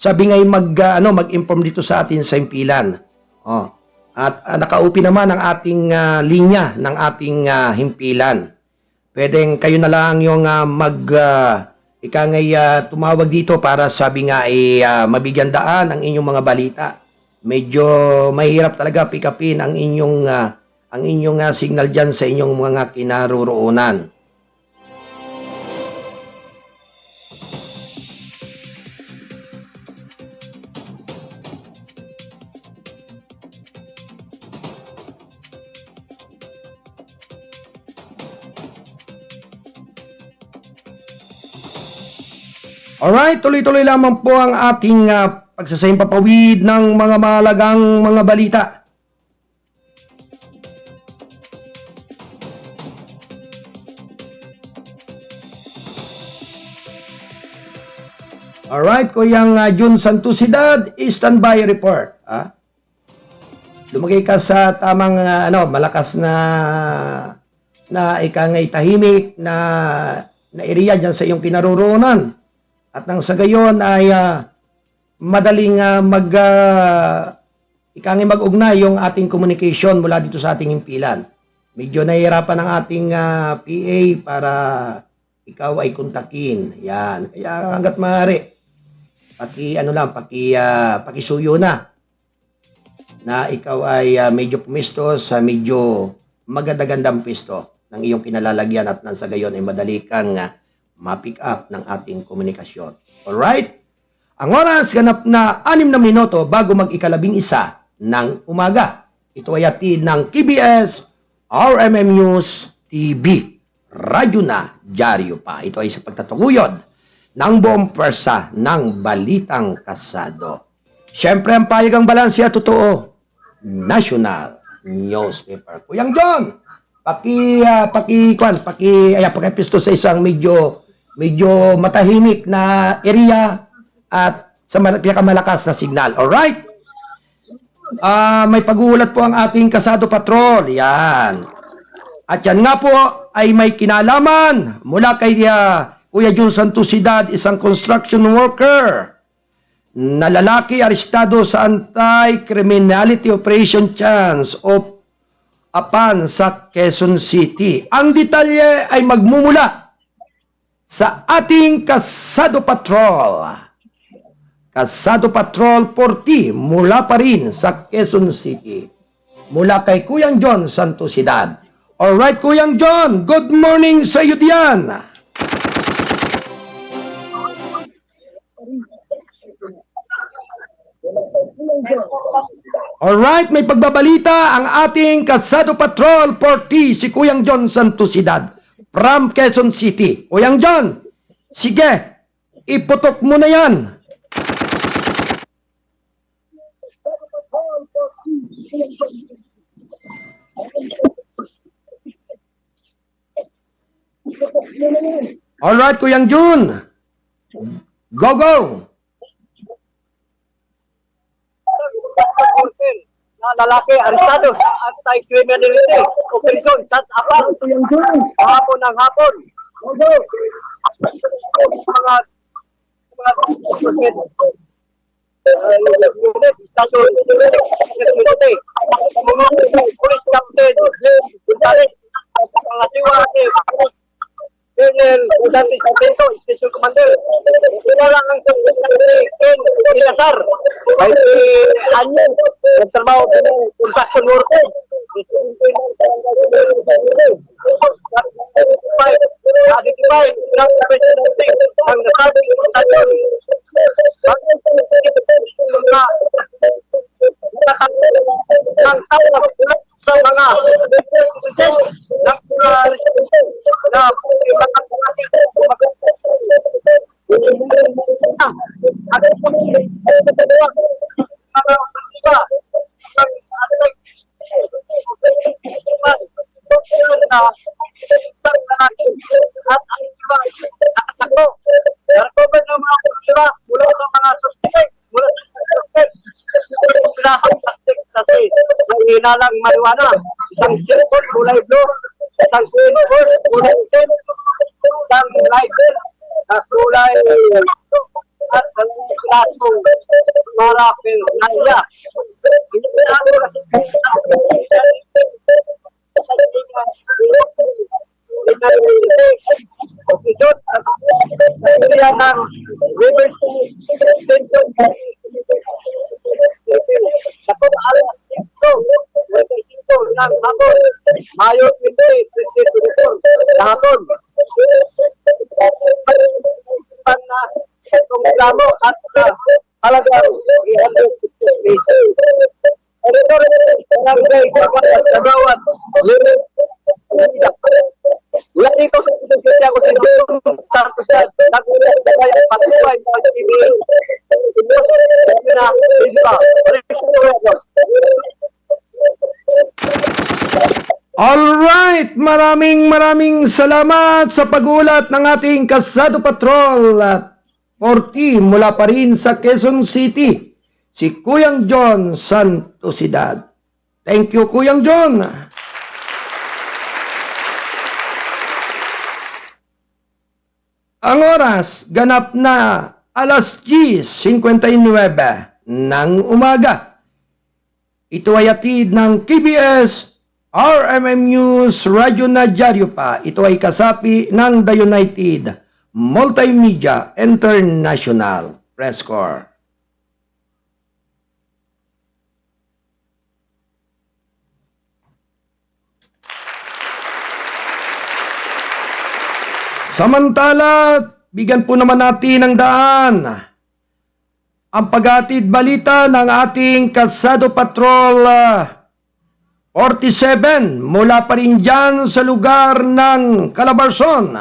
sabi ngay mag-inform dito sa atin sa himpilan. Oh. At nakaupi naman ang ating linya ng ating himpilan. Pwedeng kayo na lang yung tumawag dito para sabi nga mabigyan daan ang inyong mga balita. Medyo mahirap talaga pick upin ang inyong signal diyan sa inyong mga kinaroroonan. Alright, tuloy-tuloy lamang po ang ating pagsasayang papawid ng mga mahalagang mga balita. Alright, Kuyang Jun Santosidad, standby report. Lumagay ka sa tamang malakas na ikangay tahimik na area dyan sa iyong kinaroroonan. At nang sa gayon ay madaling mag-ugnay yung ating communication mula dito sa ating himpilan. Medyo nahihirapan ang ating PA para ikaw ay kontakin. Yan. Kaya hanggat maaari, pakisuyo na ikaw ay medyo pumisto sa medyo magandang pisto ng iyong kinalalagyan at nang sa gayon ay madali kang ma-pick up ng ating komunikasyon. Alright? Ang oras ganap na 6 na minuto bago mag-11 ng umaga. Ito ay hatid ng KBS RMM News TV. Radyo na, dyaryo pa. Ito ay sa pagtatuguyod ng buong pwersa ng Balitang Kasado. Siyempre ang payagang balanse at totoo. National Newspaper. Kuyang John, pakipisto sa isang medyo matahimik na area at sa pinakamalakas na signal. Alright? May pag-uulat po ang ating kasado patrol. Yan. At yan nga po ay may kinalaman mula kay Kuya Jun Santosidad, isang construction worker na lalaki arestado sa Anti-Criminality Operation Chance of Apan sa Quezon City. Ang detalye ay magmumula sa ating Kasado Patrol. Kasado Patrol 40 mula pa rin sa Quezon City. Mula kay Kuyang John Santosidad. Alright, Kuyang John, good morning sa iyo diyan. Alright, may pagbabalita ang ating Kasado Patrol 40, si Kuyang John Santosidad from Quezon City. Kuyang John, sige, iputok mo na yan. Alright, Kuyang Jun. Go, go. Na lalaki arestado sa Anti-Criminality Operation Chat Apang hapon ng hapon. Mga station security, mga police captain, mga siwate, Colonel Udante Sargento, Station Commander. Ito lang ang Ken Ilasar. May anyo, nagtrabaho ng construction worker. isang lalaki at ang iba nakatakbo. Narecover ng mga iba mula sa mga suspect, mula sa suspect. Pinasang plastic kasi ng hinalang marijuana. Isang silver kulay blue, isang green horse kulay itim, isang lighter na kulay at ang pinasong marapil na iya. Hindi na ako kasi Opisyon at sa ng Riverside Extension Dapat alas 5:25 ng hapon, Mayo 20, 2024 na hapon. Na itong reklamo at sa halagang 360 pesos. Ito rin ang guys sa bawat limit. Wala dito sa pinagkita ko sa inyo sa kusad. Nagulad na kayo patuloy ng TV. Alright, maraming salamat sa pagulat ng ating Kasado Patrol at 40 mula pa rin sa Quezon City, si Kuyang John Santosidad. Thank you, Kuyang John. Ang oras, ganap na alas 10:59 ng umaga. Ito ay atid ng KBS RMM News Radyo na Dyaryo pa. Ito ay kasapi ng The United Multimedia International Press Corps. Samantala, bigyan po naman natin ng daan ang paghatid balita ng ating Kasado Patrol 47 mula pa rin dyan sa lugar ng Calabarzon.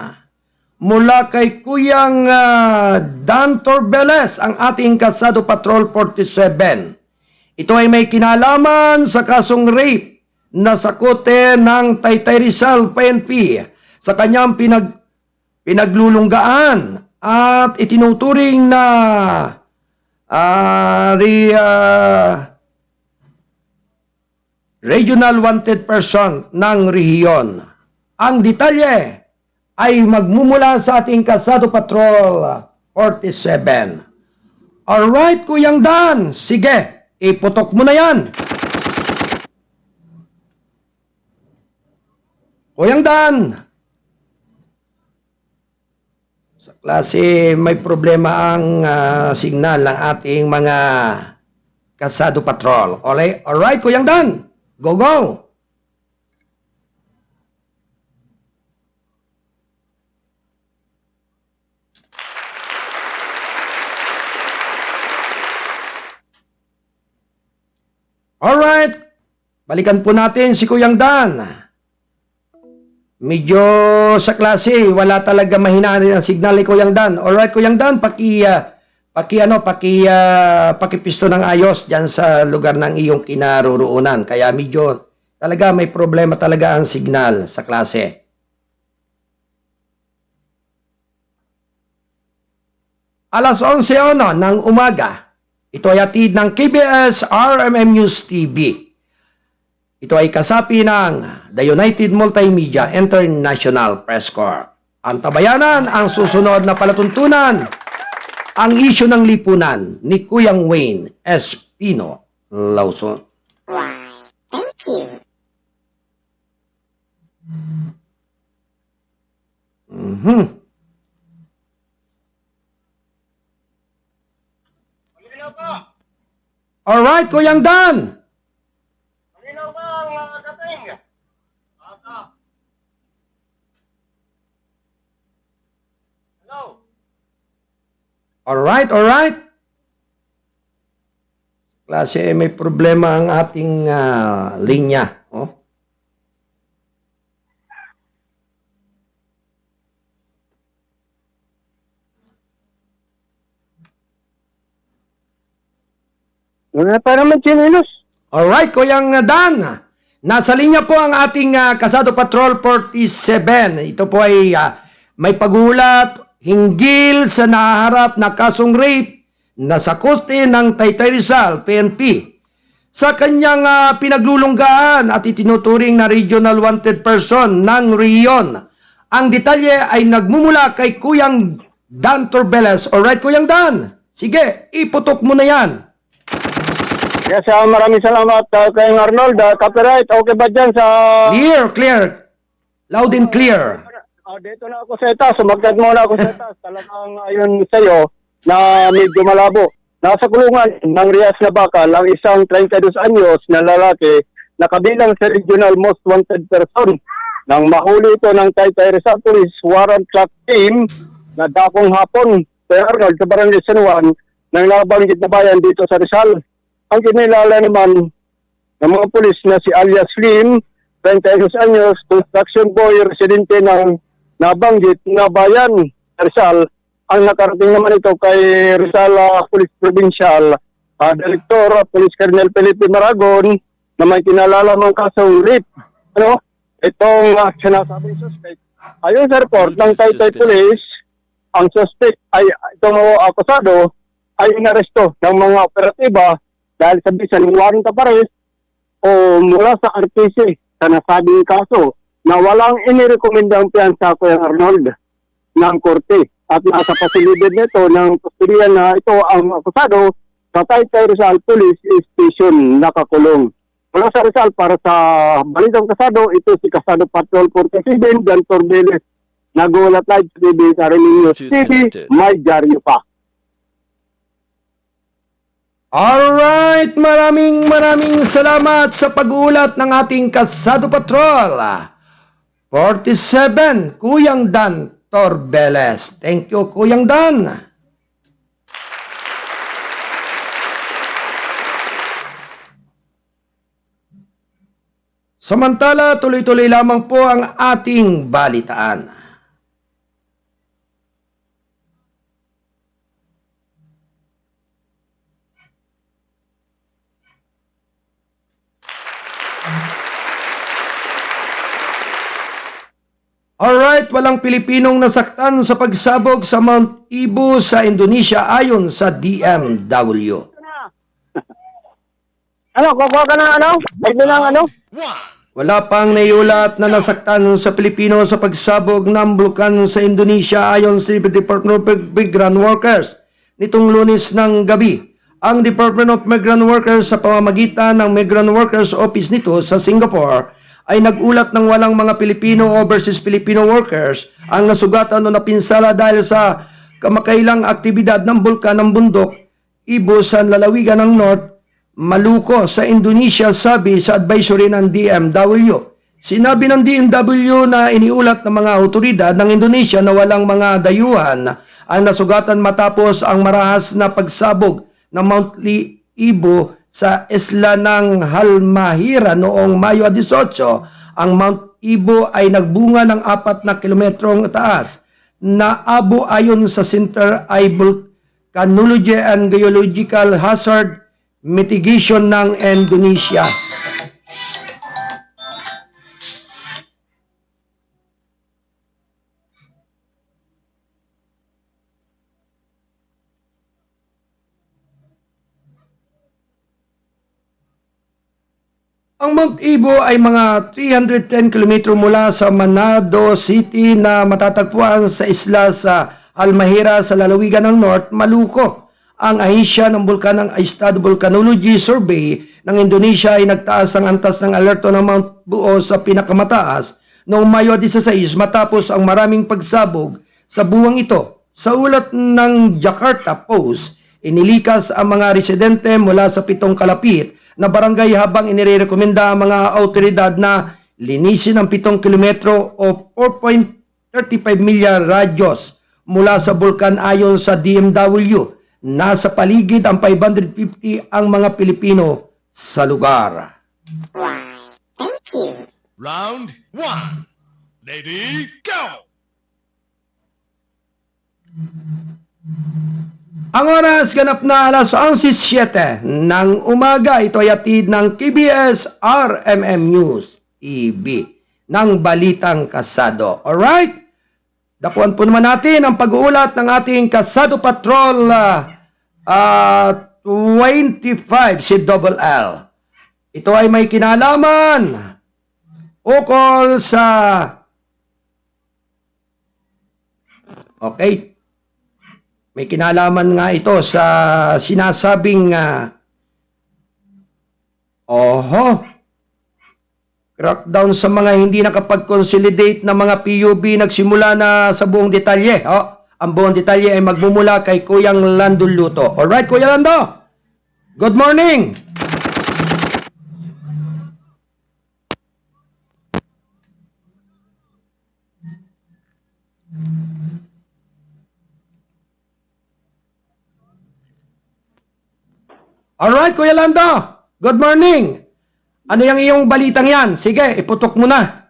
Mula kay Kuyang Dan Torbeles, ang ating Kasado Patrol 47. Ito ay may kinalaman sa kasong rape na sakote ng Taytay Rizal PNP sa kanyang pinaglulunggaan at itinuturing na regional wanted person ng rehiyon. Ang detalye ay magmumula sa ating Kasado Patrol 47. Alright, Kuyang Dan, sige, iputok mo na yan. Kuyang Dan, klase may problema ang signal ng ating mga Kasado Patrol. Alright, Kuyang Dan. Go, go. Alright. Balikan po natin si Kuyang Dan. Medyo sa klase, wala talaga mahina rin ang signal ni Kuyang Dan. Alright, Kuyang Dan, pakipisto ng ayos dyan sa lugar ng iyong kinaroroonan. Kaya medyo talaga may problema talaga ang signal sa klase. Alas 11:01 ng umaga, ito ay hatid ng KBS RMM News TV. Ito ay kasapi ng The United Multimedia International Press Corps. Ang tabayanan ang susunod na palatuntunan, ang isyu ng lipunan ni Kuyang Wayne Espino Lawson. Why, thank you. Alright, Kuyang Dan. Malinaw ba ang dating? Hello? Alright. Klase, may problema ang ating linya. Oh. Wala pa naman chinilos. Alright, Kuyang Dan. Nasa linya po ang ating Kasado Patrol 47. Ito po ay may pagulat hinggil sa naharap na kasong rape na sakote ng Taytay Rizal, PNP. Sa kanyang pinaglulunggaan at itinuturing na regional wanted person ng Rion. Ang detalye ay nagmumula kay Kuyang Dan Torbeles. Alright, Kuyang Dan. Sige, iputok mo na yan. Yes, maraming salamat kay Arnold. Copyright, okay ba dyan sa... Clear. Loud and clear. Dito na ako sa itaas. Sumagkat muna ako sa itaas. Talagang ayon sa'yo na medyo malabo. Nasa kulungan ng Rias na Bakal ang isang 32 anyos na lalaki na kabilang sa regional most wanted person. Nang mahuli ito ng Taytay Rizal Police Warrant Clock Team na dakong hapon kay Arnold sa Barangay San Juan ng nabanggit na bayan dito sa Rizal. Ang kinilala naman ng mga pulis na si alias Slim, 26 anyos, construction boy, residente ng nabanggit na bayan Rizal. Ang nakarating naman ito kay Rizal Police Provincial Director Police Colonel Felipe Maragon na may kinalala ng kasong rape. Itong sinasabing suspect. Ayon sa report ng Taytay Police, ang suspect ay itong akusado ay inaresto ng mga operatiba dahil sa bisan warrant of arrest o mula sa RTC sa nasabing kaso na walang inirekomendang piyansa ko yung Arnold ng korte at nasa pasilidad nito ng kustodiya na ito ang akusado sa Taytay Rizal Police Station nakakulong. Mula sa Rizal para sa Balitang Kasado, ito si Kasado Patrol 47, Dan Torbeles. Nagulat live sa TV sa Reming News TV, may dyaryo pa. Alright, maraming salamat sa pag-uulat ng ating Kasado Patrol 47, Kuyang Dan Torbeles. Thank you, Kuyang Dan. Samantala, tuloy-tuloy lamang po ang ating balitaan. Alright, walang Pilipinong nasaktan sa pagsabog sa Mount Ibu sa Indonesia ayon sa DMW. Kukuha ka na One. Wala pang naiulat na nasaktan sa Pilipino sa pagsabog ng bulkan sa Indonesia ayon sa Department of Migrant Workers nitong Lunes ng gabi. Ang Department of Migrant Workers sa pamamagitan ng Migrant Workers Office nito sa Singapore ay nag-ulat ng walang mga Pilipino overseas Filipino workers ang nasugatan o napinsala dahil sa kamakailang aktibidad ng bulkan ng bundok Ibu sa lalawigan ng North Maluku sa Indonesia, sabi sa advisory ng DMW. Sinabi ng DMW na iniulat ng mga otoridad ng Indonesia na walang mga dayuhan ang nasugatan matapos ang marahas na pagsabog ng Mount Ibu sa isla ng Halmahera noong Mayo 18. Ang Mount Ibu ay nagbunga ng 4 na kilometrong taas na abo ayon sa Center ay Volcanology and Geological Hazard Mitigation ng Indonesia. Ang Mount Ibu ay mga 310 km mula sa Manado City na matatagpuan sa isla sa Halmahera sa lalawigan ng North Maluku. Ang ahensya ng bulkan ng Estado Volcanology Survey ng Indonesia ay nagtaas ang antas ng alerto ng Mount Buo sa pinakamataas noong Mayo 16 matapos ang maraming pagsabog sa buwang ito. Sa ulat ng Jakarta Post, inilikas ang mga residente mula sa 7 kalapit na barangay habang inirekomenda ang mga autoridad na linisin ang 7 kilometro o 4.35 milya radyos mula sa bulkan ayon sa DMW. Nasa paligid ang 550 ang mga Pilipino sa lugar. Why, thank you. Round one. Lady, go! Ang oras ganap na alas 11:07 ng umaga. Ito ay atid ng KBS RMM News TV ng Balitang Kasado. Alright? Dakuan po naman natin ang pag-uulat ng ating Kasado Patrol 25 si Double L. Ito ay may kinalaman ukol sa may kinalaman nga ito sa sinasabing crackdown sa mga hindi nakapag-consolidate na mga PUB nagsimula na sa buong detalye. Ang buong detalye ay magmumula kay Kuyang Lando Luto. Alright, Kuya Lando. Good morning. Alright, Kuya Lando. Good morning. Ano yung iyong balitang yan? Sige, iputok mo na.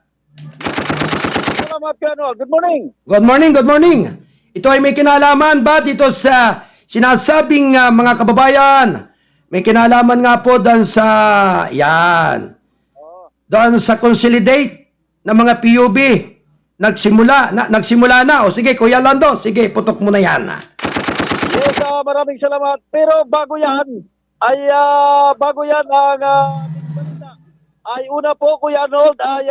Salamat, Colonel. Good morning. Good morning, good morning. Ito ay may kinalaman ba dito sa sinasabing mga kababayan? May kinalaman nga po doon sa, doon sa consolidate ng mga PUB. Nagsimula na. O sige, Kuya Lando, sige, putok mo na yan. Yes, maraming salamat. Pero bago yan ang balita, ay una po, Kuya Arnold, ay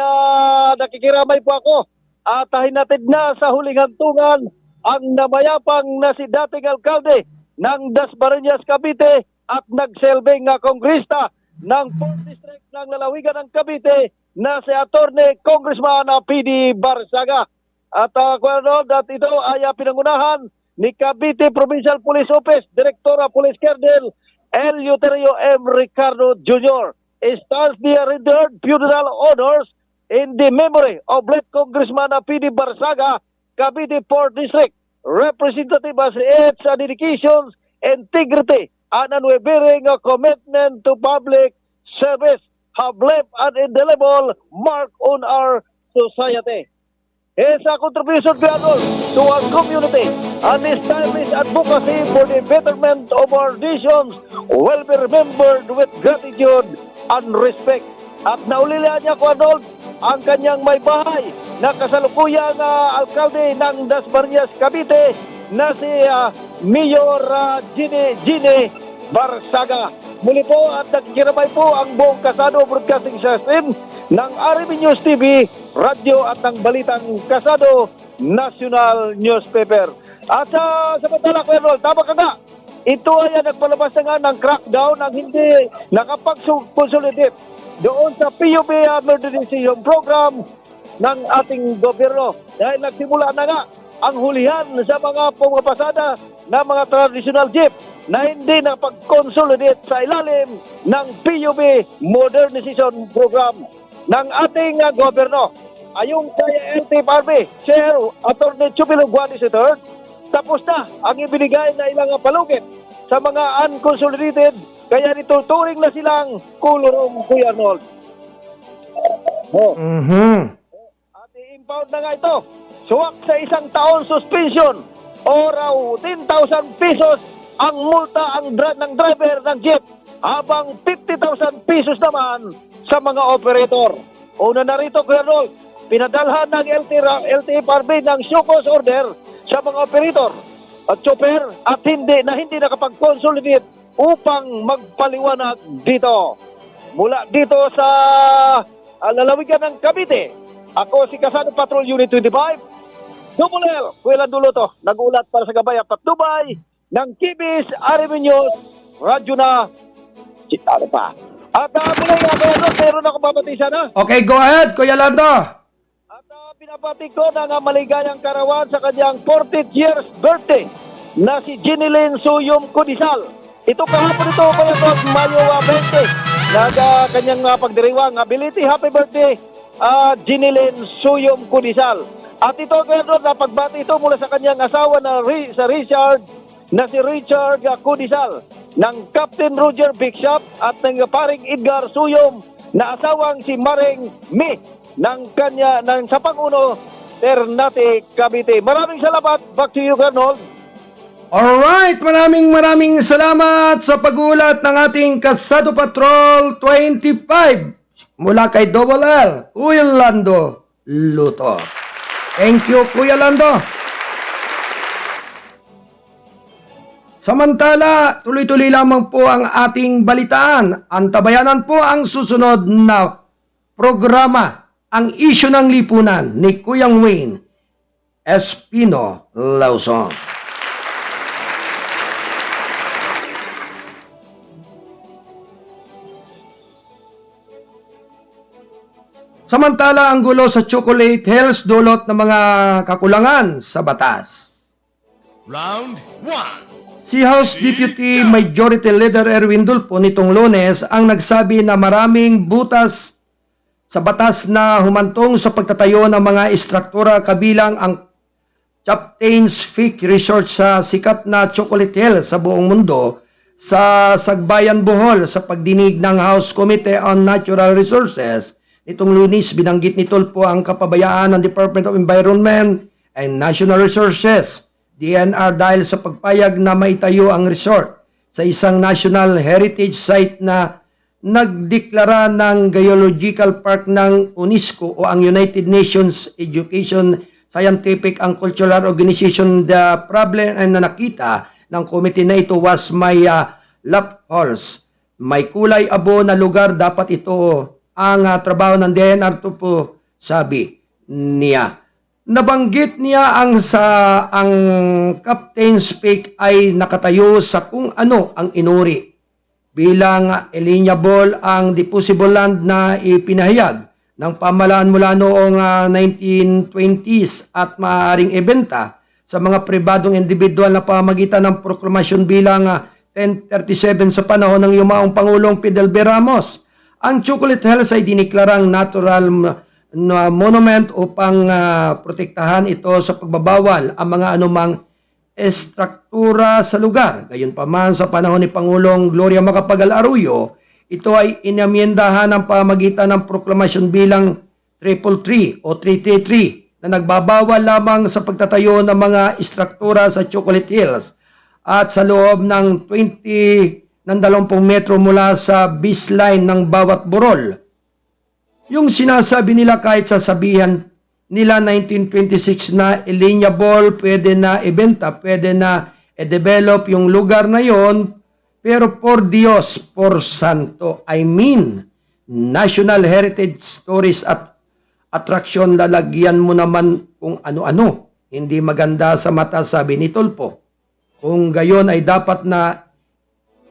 nakikiramay po ako. At hinatid na sa huling hantungan ang namayapang na si dating alkalde ng Dasmariñas, Cavite at nagselbing kongrista ng 4th District ng Lalawigan ng Cavite na si Attorney Congressman P.D. Barsaga. At Kuya Arnold, at ito ay pinangunahan ni Cavite Provincial Police Office Director Police Colonel Eleuterio M. Ricardo Jr. stands the rendered funeral honors in the memory of late Congressman P.D. Barsaga, Cavite 4th District, representative as its dedications, integrity, and unwavering commitment to public service have left an indelible mark on our society. His contribution to our community and his tireless advocacy for the betterment of our nations will be remembered with gratitude and respect. At naulila niya, Arnold, ang kanyang may bahay na kasalukuyang alkalde ng Dasmariñas, Cavite na si Mayor Gine Barsaga. Muli po at nagkiramay po ang buong Kasado Broadcasting System ng RMN News TV, radyo at ng Balitang Kasado National Newspaper. At samantala, Colonel, tama ka nga. Ito ay nagpalabas na nga ng crackdown ang hindi nakapag-consolidate doon sa PUB Modernization Program ng ating gobyerno. Dahil nagsimula na nga ang hulihan sa mga pumapasada na mga traditional jeep na hindi nakapag-consolidate sa ilalim ng PUB Modernization Program ng ating gobyerno. Ayon kay LTFRB Chair Attorney Chubilo Guadis III, tapos na ang ibinigay na ilang palugit sa mga unconsolidated, kaya nituturing na silang kulurong, Kuya Arnold. At i-impound na nga ito. Suwak sa 1 taon suspension o raw 10,000 pesos ang multa ng driver ng jeep, habang 50,000 pesos naman sa mga operator. Una na rito, Kuya Arnold, pinadalhan ng LTFRB ng show cause order sa mga operator at chopper at hindi nakapag-consolidate upang magpaliwanag dito. Mula dito sa lalawigan ng Cavite, ako si Kasado Patrol Unit 25, Double L, Kuya Landuluto, nag-ulat para sa Gabay at Patnubay ng KBS RMN News, radyo na, ano pa. At mula nga, Kuya Lando, meron ako babati sana. Okay, go ahead, Kuya Lando. At pinabati ko ng maligayang karawan sa kanyang 40th years birthday na si Ginilyn Suyom Kudisal. Ito kahapon ito, Kuya Lando, Mayo 20, kanyang pagdiriwang ability. Happy birthday, Ginilyn Suyom Kudisal. At ito, Kuya Lando, na pagbati ito mula sa kanyang asawa na si Richard Kudisal, ng Captain Roger Bigshop at ng paring Edgar Suyom na asawang si Maring Mi ng sa Panguno Ternate, Cavite. Maraming salamat. Back to you, Arnold. Alright, maraming salamat sa pagulat ng ating Kasado Patrol 25 mula kay Double L, Kuya Lando Luto. Thank you, Kuya Lando. Samantala, tuloy-tuloy lamang po ang ating balitaan. Antabayanan po ang susunod na programa, ang isyu ng lipunan ni Kuyang Wayne Espino Lawson. Samantala, ang gulo sa Chocolate Hills dulot ng mga kakulangan sa batas. Round 1. Si House Deputy Majority Leader Erwin Tulfo nitong Lunes ang nagsabi na maraming butas sa batas na humantong sa pagtatayo ng mga istruktura kabilang ang Captain's Peak Resort sa sikat na Chocolate Hill sa buong mundo sa Sagbayan, Bohol sa pagdinig ng House Committee on Natural Resources. Nitong Lunes, binanggit ni Tulfo ang kapabayaan ng Department of Environment and National Resources DNR dahil sa pagpayag na maitayo ang resort sa isang National Heritage Site na nagdeklara ng Geological Park ng UNESCO o ang United Nations Education, Scientific and Cultural Organization. The problem ay na nakita ng committee na ito was may loopholes. May kulay abo na lugar, dapat ito ang trabaho ng DNR to po, sabi niya. Nabanggit niya ang Captain's Peak ay nakatayo sa kung ano ang inuri bilang eligible ang deposable land na ipinahayag ng pamahalaan mula noong 1920s at maaaring ibenta sa mga pribadong individual na pamamagitan ng proklamasyon bilang 1037 sa panahon ng yumaong Pangulong Fidel B. Ramos. Ang Chocolate Hills ay diniklarang natural na monument upang protektahan ito sa pagbabawal ang mga anumang estruktura sa lugar. Gayunpaman, sa panahon ni Pangulong Gloria Macapagal Arroyo, ito ay inamyendahan ng pamagitan ng proklamasyon bilang 333 o 333 na nagbabawal lamang sa pagtatayo ng mga estruktura sa Chocolate Hills at sa loob ng 20 metro mula sa baseline ng bawat burol. Yung sinasabi nila kahit sasabihan nila 1926 na eligible, pwede na ibenta, pwede na i-develop yung lugar na yon, pero por Dios, por Santo, I mean, National Heritage Stories at Attraction, lalagyan mo naman kung ano-ano. Hindi maganda sa mata, sabi ni Tulfo. Kung gayon ay dapat na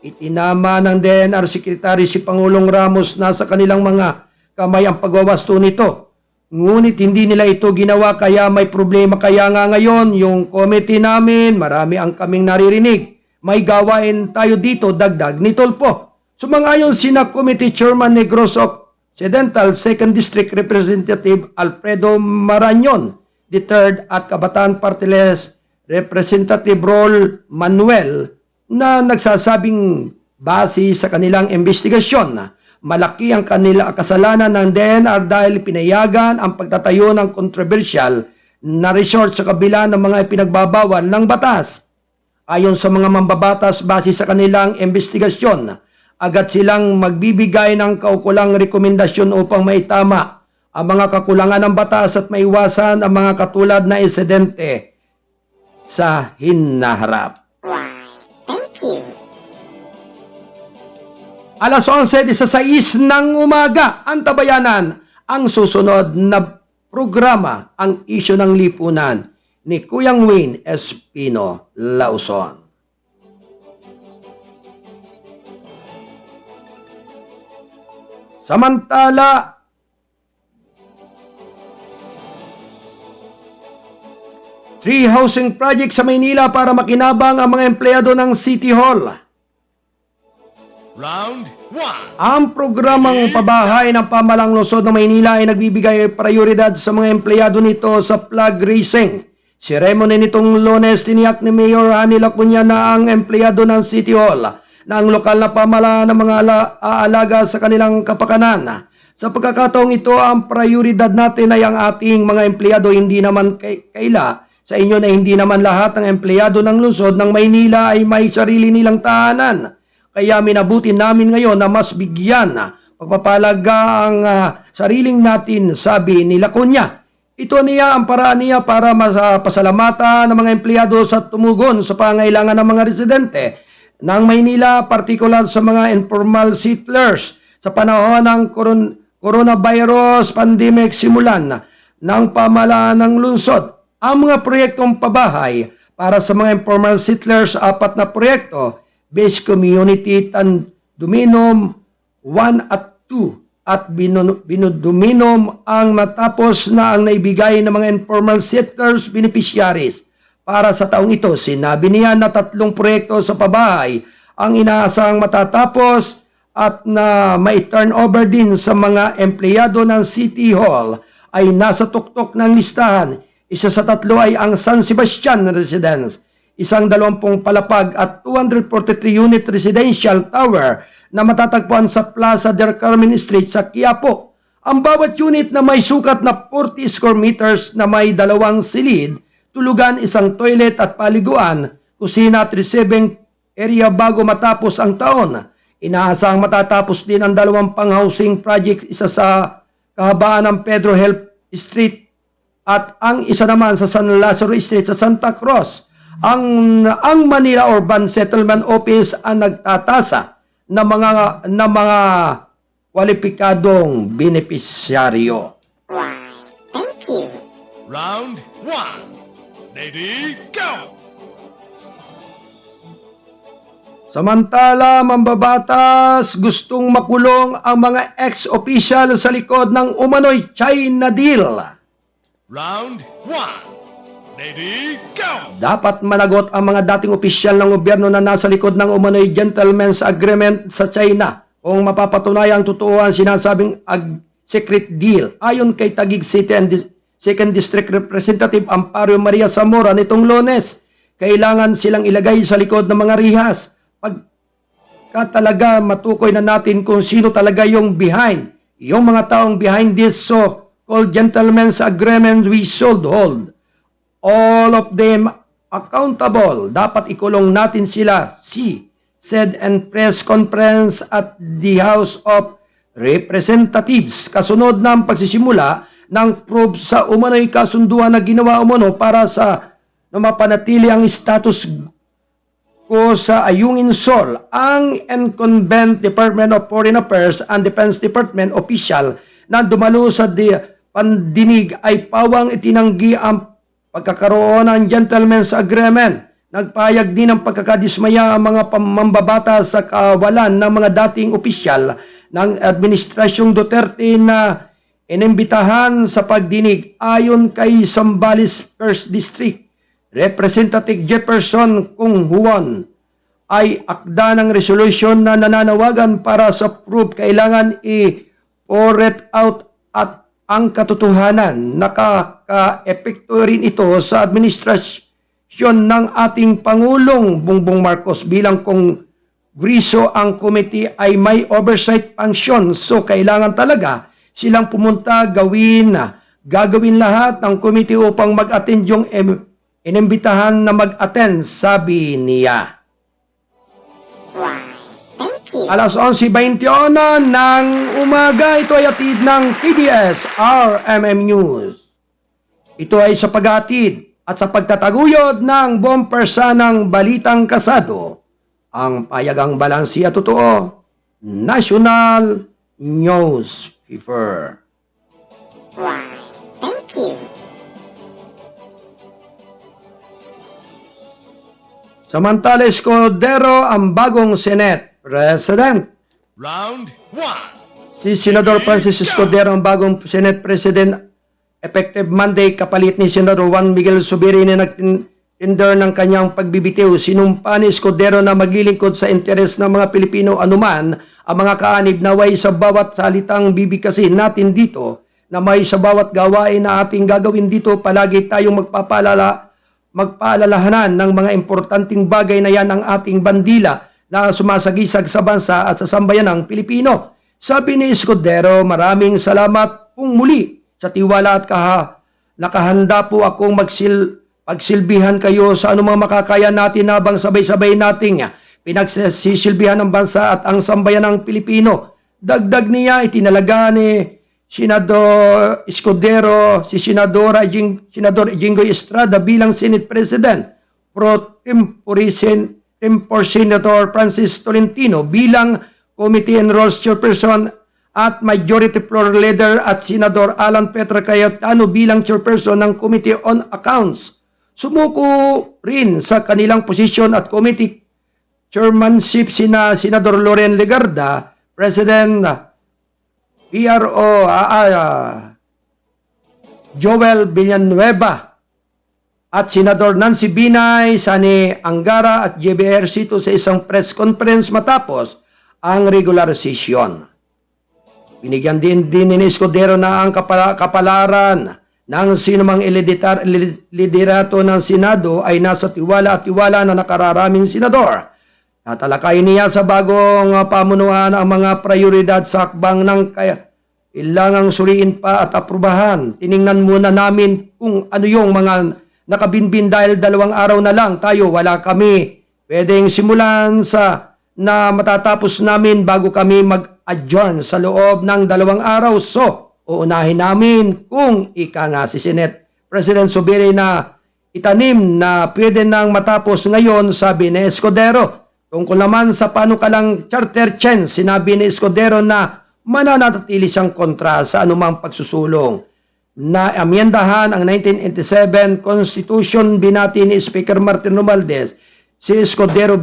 itinama ng DNR Secretary si Pangulong Ramos na sa kanilang mga kamay ang pagwawasto nito. Ngunit hindi nila ito ginawa kaya may problema. Kaya nga ngayon, yung committee namin, marami ang kaming naririnig. May gawain tayo dito, dagdag ni Tulfo. Sumangayon sina Committee Chairman Negros Occidental 2nd District Representative Alfredo Marañon III at Kabataan Party List Representative Rol Manuel na nagsasabing base sa kanilang investigasyon malaki ang kanila kasalanan ng DNR dahil pinayagan ang pagtatayo ng controversial na resort sa kabila ng mga ipinagbabawal ng batas. Ayon sa mga mambabatas, base sa kanilang investigasyon, agad silang magbibigay ng kaukulang rekomendasyon upang maitama ang mga kakulangan ng batas at maiwasan ang mga katulad na insidente sa hinaharap. Thank you. Alas 11:16 ng umaga, antabayanan ang susunod na programa, ang isyu ng lipunan ni Kuyang Wayne Espino Lawson. Samantala, Three housing project sa Maynila para makinabang ang mga empleyado ng City Hall. Round 1. Ang programang pabahay ng pamalang lungsod ng Maynila ay nagbibigay prioridad sa mga empleyado nito sa flag raising. Seremony nitong Lunes, tiniyak ni Mayor Hani Lacuna na ang empleyado ng City Hall na ang lokal na pamalaan ng mga aalaga sa kanilang kapakanan. Sa pagkakataong ito, ang prioridad natin ay ang ating mga empleyado, hindi naman kaila sa inyo na hindi naman lahat ng empleyado ng lungsod ng Maynila ay may sarili nilang tahanan. Kaya minabuti namin ngayon na mas bigyan pagpapalaga ang sariling natin, sabi ni Laconia. Ito niya ang paraan niya para pasalamatan ng mga empleyado sa tumugon sa pangailangan ng mga residente ng Maynila, partikular sa mga informal settlers sa panahon ng coronavirus pandemic simulan ng pamahalaan ng lungsod. Ang mga proyektong pabahay para sa mga informal settlers, 4 na proyekto, Base Community Tanduminum 1 at 2 at Binuduminum ang natapos na ang naibigay ng mga informal settlers beneficiaries. Para sa taong ito, sinabi niya na 3 proyekto sa pabahay ang inaasahang matatapos at na may turnover din sa mga empleyado ng City Hall ay nasa tuktok ng listahan. Isa sa 3 ay ang San Sebastian Residence, isang 20 palapag at 243 unit residential tower na matatagpuan sa Plaza del Carmen Street sa Quiapo. Ang bawat unit na may sukat na 40 square meters na may 2 silid, tulugan, isang toilet at paliguan, kusina at receiving area bago matapos ang taon. Inaasahang matatapos din ang 2 pang-housing projects, isa sa kahabaan ng Pedro Health Street at ang isa naman sa San Lazaro Street sa Santa Cruz. Ang Manila Urban Settlement Office ang nagtatasa ng mga kwalipikadong benepisyaryo. Thank you. Round 1. Ready, go! Samantala, mambabatas, gustong makulong ang mga ex-official sa likod ng umano'y China deal. Round 1. Ready, go! Dapat managot ang mga dating opisyal ng gobyerno na nasa likod ng umano'y gentleman's agreement sa China kung mapapatunayang totoo ang sinasabing secret deal. Ayon kay Taguig City and 2nd District Representative Amparo Maria Zamora nitong Lunes, kailangan silang ilagay sa likod ng mga rihas. Pagka talaga matukoy na natin kung sino talaga yung behind, yung mga taong behind this so-called gentleman's agreement, we should hold all of them accountable. Dapat ikulong natin sila, she said in press conference at the House of Representatives kasunod ng pagsisimula ng probe sa umano'y kasunduan na ginawa umano para sa na mapanatili ang status ko sa Ayungin Sol. Ang incumbent Department of Foreign Affairs and Defense Department official na dumalo sa pandinig ay pawang itinanggi ang pagkakaroon ng gentleman's agreement. Nagpahayag din ng pagkakadismaya ang mga mamambabata sa kawalan ng mga dating opisyal ng Administrasyong Duterte na inimbitahan sa pagdinig. Ayon kay Zambales 1st District Representative Jefferson Kung Huon, ay akda ng resolution na nananawagan para sa proof kailangan i-report out at ang katotohanan. Nakaka-epekto rin ito sa administrasyon ng ating Pangulong Bongbong Marcos bilang Kongreso. Ang committee ay may oversight function, so kailangan talaga silang pumunta, gagawin lahat ng committee upang mag-attend yung inimbitahan na mag-attend, sabi niya. Thank you. Alas 11:21 ng umaga, ito ay hatid ng TBS RMM News. Ito ay sa paghatid at sa pagtataguyod ng buong persanang balitang kasado, ang payagang balansi at totoo, National News Fever. Thank you. Samantala, Escudero ang bagong Senate President. Round 1. Si Senador Francis Escudero ang bagong Senate President effective Monday, kapalit ni Senador Juan Miguel Zubiri na nagtinder ng kanyang pagbibitiw. Sinumpa ni Escudero na maglilingkod sa interes ng mga Pilipino anuman ang mga kaanib na way sa bawat salitang bibigkasin natin dito, na may sa bawat gawain na ating gagawin dito. Palagi tayong magpaalalahanan ng mga importanteng bagay na yan ang ating bandila na sumasagisag sa bansa at sa sambayan ng Pilipino. Sabi ni Escudero, maraming salamat pong muli sa tiwala at nakahanda po akong pagsilbihan kayo sa anumang makakaya natin habang sabay-sabay nating pinagsisilbihan ng bansa at ang sambayan ng Pilipino. Dagdag niya, itinalaga ni Senador Escudero si Senador Jinggoy Estrada bilang Senate President, pro tempore Senator Francis Tolentino bilang Committee Enrolls Chairperson at Majority Floor Leader at Senador Alan Petra Cayetano bilang Chairperson ng Committee on Accounts. Sumuko rin sa kanilang posisyon at committee chairmanship Senador Loren Legarda, President PRO Joel Villanueva at Senador Nancy Binay, Sani Angara at JBR Sito sa isang press conference matapos ang regular session. Binigyan din ni Escudero na ang kapalaran ng sinumang liderato ng Senado ay nasa tiwala at tiwala na nakararaming senador. Tatalakayin niya sa bagong pamunuan ang mga prioridad sa hakbang ng kailangang suriin pa at aprubahan. Tiningnan muna namin kung ano yung mga nakabinbin dahil 2 araw na lang tayo, wala kami pwedeng simulan na matatapos namin bago kami mag-adjourn sa loob ng 2 araw. So, uunahin namin kung ika nga si Senate President Zubiri na itanim na pwede nang matapos ngayon, sabi ni Escudero. Tungkol naman sa panukalang charter change, sinabi ni Escudero na mananatili siyang kontra sa anumang pagsusulong na amyendahan ang 1987 Constitution. Binati ni Speaker Martin Romualdez si Escudero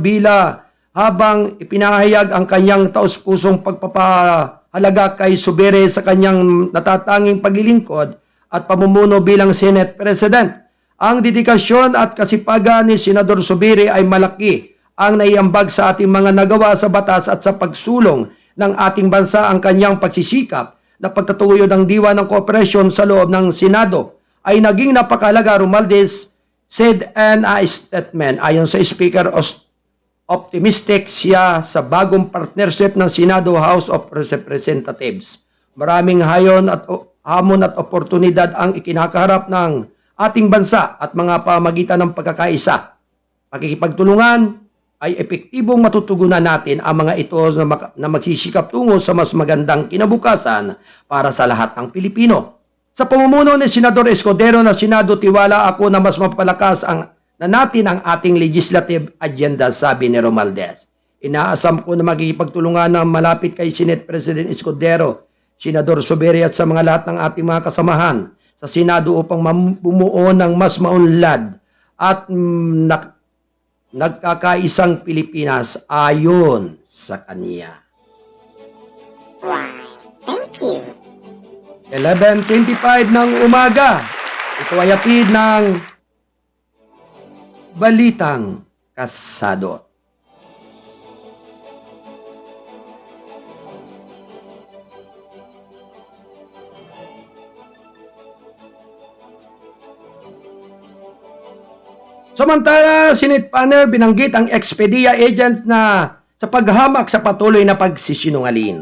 habang ipinahayag ang kanyang taus-pusong pagpapahalaga kay Zubiri sa kanyang natatanging paglilingkod at pamumuno bilang Senate President. Ang dedikasyon at kasipagan ni Senador Zubiri ay malaki ang naiambag sa ating mga nagawa sa batas at sa pagsulong ng ating bansa. Ang kanyang pagsisikap na pagtatuyod ng diwa ng kooperasyon sa loob ng Senado ay naging napakahalaga, Romualdez said in a statement. Ayon sa Speaker, optimistic siya sa bagong partnership ng Senado House of Representatives. Maraming hamon at oportunidad ang ikinakaharap ng ating bansa at mga pamagitan ng pagkakaisa. Pakikipagtulungan ay epektibong matutugunan natin ang mga ito na magsisikap tungo sa mas magandang kinabukasan para sa lahat ng Pilipino. Sa pamumuno ni Senador Escudero na Senado, tiwala ako na mas mapalakas na natin ang ating legislative agenda, sabi ni Romualdez. Inaasam ko na magkikipagtulungan ng malapit kay Senate President Escudero, Senador Zubiri at sa mga lahat ng ating mga kasamahan sa Senado upang bumuo ng mas maunlad at nagkakaisang Pilipinas ayon sa kanya. Why, thank you. 11:25 ng umaga. Ito ay hatid ng Balitang Kasado. Samantala, Senate panel binanggit ang Expedia agents na sa paghamak sa patuloy na pagsisinungaling.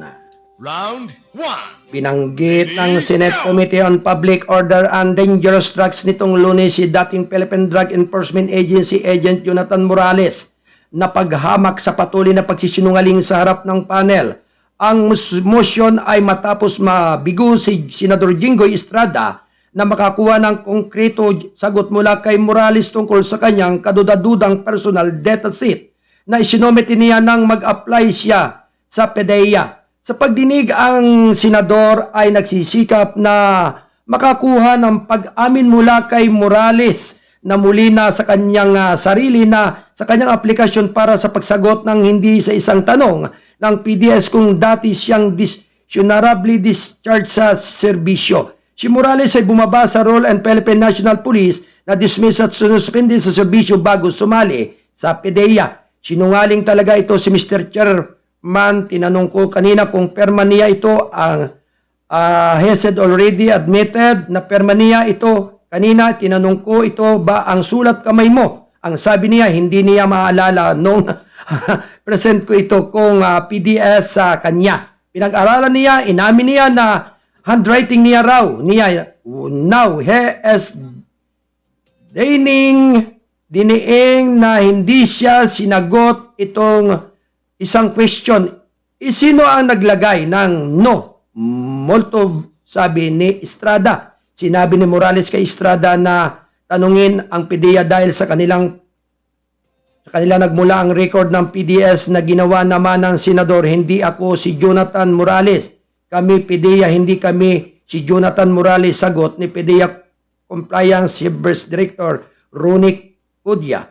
Round 1. Binanggit ng Senate Committee on Public Order and Dangerous Drugs nitong Lunes si dating Philippine Drug Enforcement Agency Agent Jonathan Morales na paghamak sa patuloy na pagsisinungaling sa harap ng panel. Ang motion ay matapos mabigo si Senador Jinggoy Estrada na makakuha ng konkreto sagot mula kay Morales tungkol sa kanyang kadudadudang personal data sheet na isinomite niya nang mag-apply siya sa PDEA. Sa pagdinig, ang senador ay nagsisikap na makakuha ng pag-amin mula kay Morales na muli na sa kanyang sarili na sa kanyang aplikasyon para sa pagsagot ng hindi sa isang tanong ng PDS kung dati siyang dishonorably discharged sa serbisyo. Si Morales ay bumaba sa role and Philippine National Police na dismiss at suspended sa serbisyo bago sumali sa PDEA. Sinungaling talaga ito si Mr. Chairman. Tinanong ko kanina kung perma niya ito. He said already admitted na perma niya ito. Kanina tinanong ko, ito ba ang sulat kamay mo? Ang sabi niya, hindi niya maalala nung present ko ito kung PDS sa kanya. Pinag-aralan niya, inamin niya na handwriting niya raw. Now, he has diniing na hindi siya sinagot itong isang question. Sino ang naglagay ng no? Molto, sabi ni Estrada. Sinabi ni Morales kay Estrada na tanungin ang PDEA dahil sa kanila nagmula ang record ng PDS na ginawa naman ng senador. Hindi ako si Jonathan Morales. Kami PDEA, hindi kami si Jonathan Morales. Sagot ni PDEA Compliance Service Director Ronick Cudya.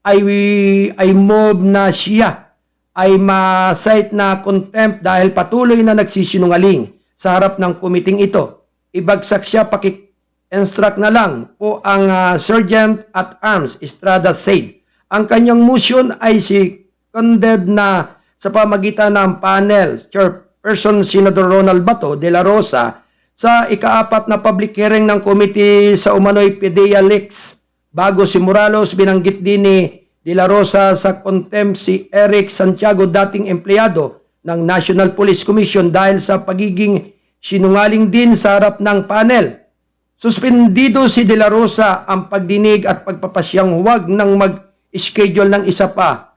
I move na siya ay ma-cite na contempt dahil patuloy na nagsisinungaling sa harap ng komiting ito. Ibagsak siya, paki-instruct na lang po ang Sergeant at Arms, Estrada said. Ang kanyang motion ay seconded na sa pamagitan ng panel, Chairperson Senador Ronald Bato de la Rosa, sa ika-4 na public hearing ng committee sa umano'y PDEA leaks. Bago si Morales, binanggit din ni De La Rosa sa contempt si Eric Santiago, dating empleyado ng National Police Commission dahil sa pagiging sinungaling din sa harap ng panel. Suspendido si De La Rosa ang pagdinig at pagpapasyang huwag nang mag-schedule ng isa pa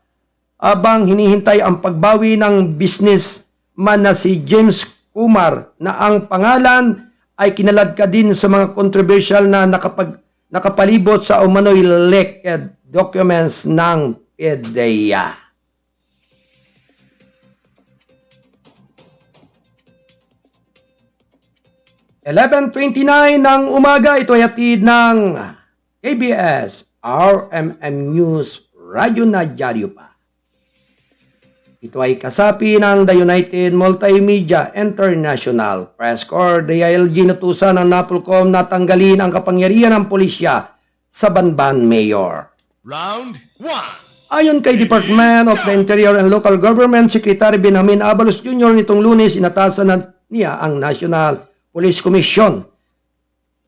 abang hinihintay ang pagbawi ng businessman na si James Kumar na ang pangalan ay kinaladka din sa mga controversial na nakapalibot sa umano'y leaked documents ng PDEA. (11:29) ng umaga, ito ay hatid ng KBS RMM News Radyo na Dyaryo pa. Ito ay kasapi ng The United Multimedia International Press Corps. DILG natusan ng NAPOLCOM na tanggalin ang kapangyarihan ng pulisya sa Banban Mayor. Round 1. Ayon kay Department of the Interior and Local Government Secretary Benjamin Abalos Jr. nitong Lunes, inatasan na niya ang National Police Commission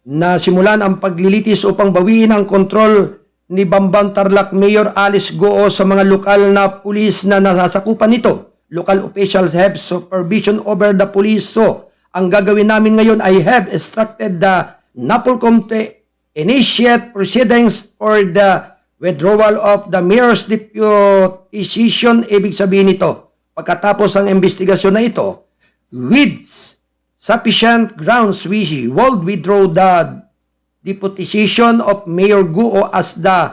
na simulan ang paglilitis upang bawiin ang kontrol ni Bamban Tarlac Mayor Alice Goo sa mga lokal na pulis na nasasakupan nito. Local officials have supervision over the police. So, ang gagawin namin ngayon ay have instructed the NAPOLCOM to initiate proceedings for the withdrawal of the mayor's deputization. Ibig sabihin nito, pagkatapos ang investigasyon na ito, with sufficient grounds, we will withdraw the deputization of Mayor Goo as the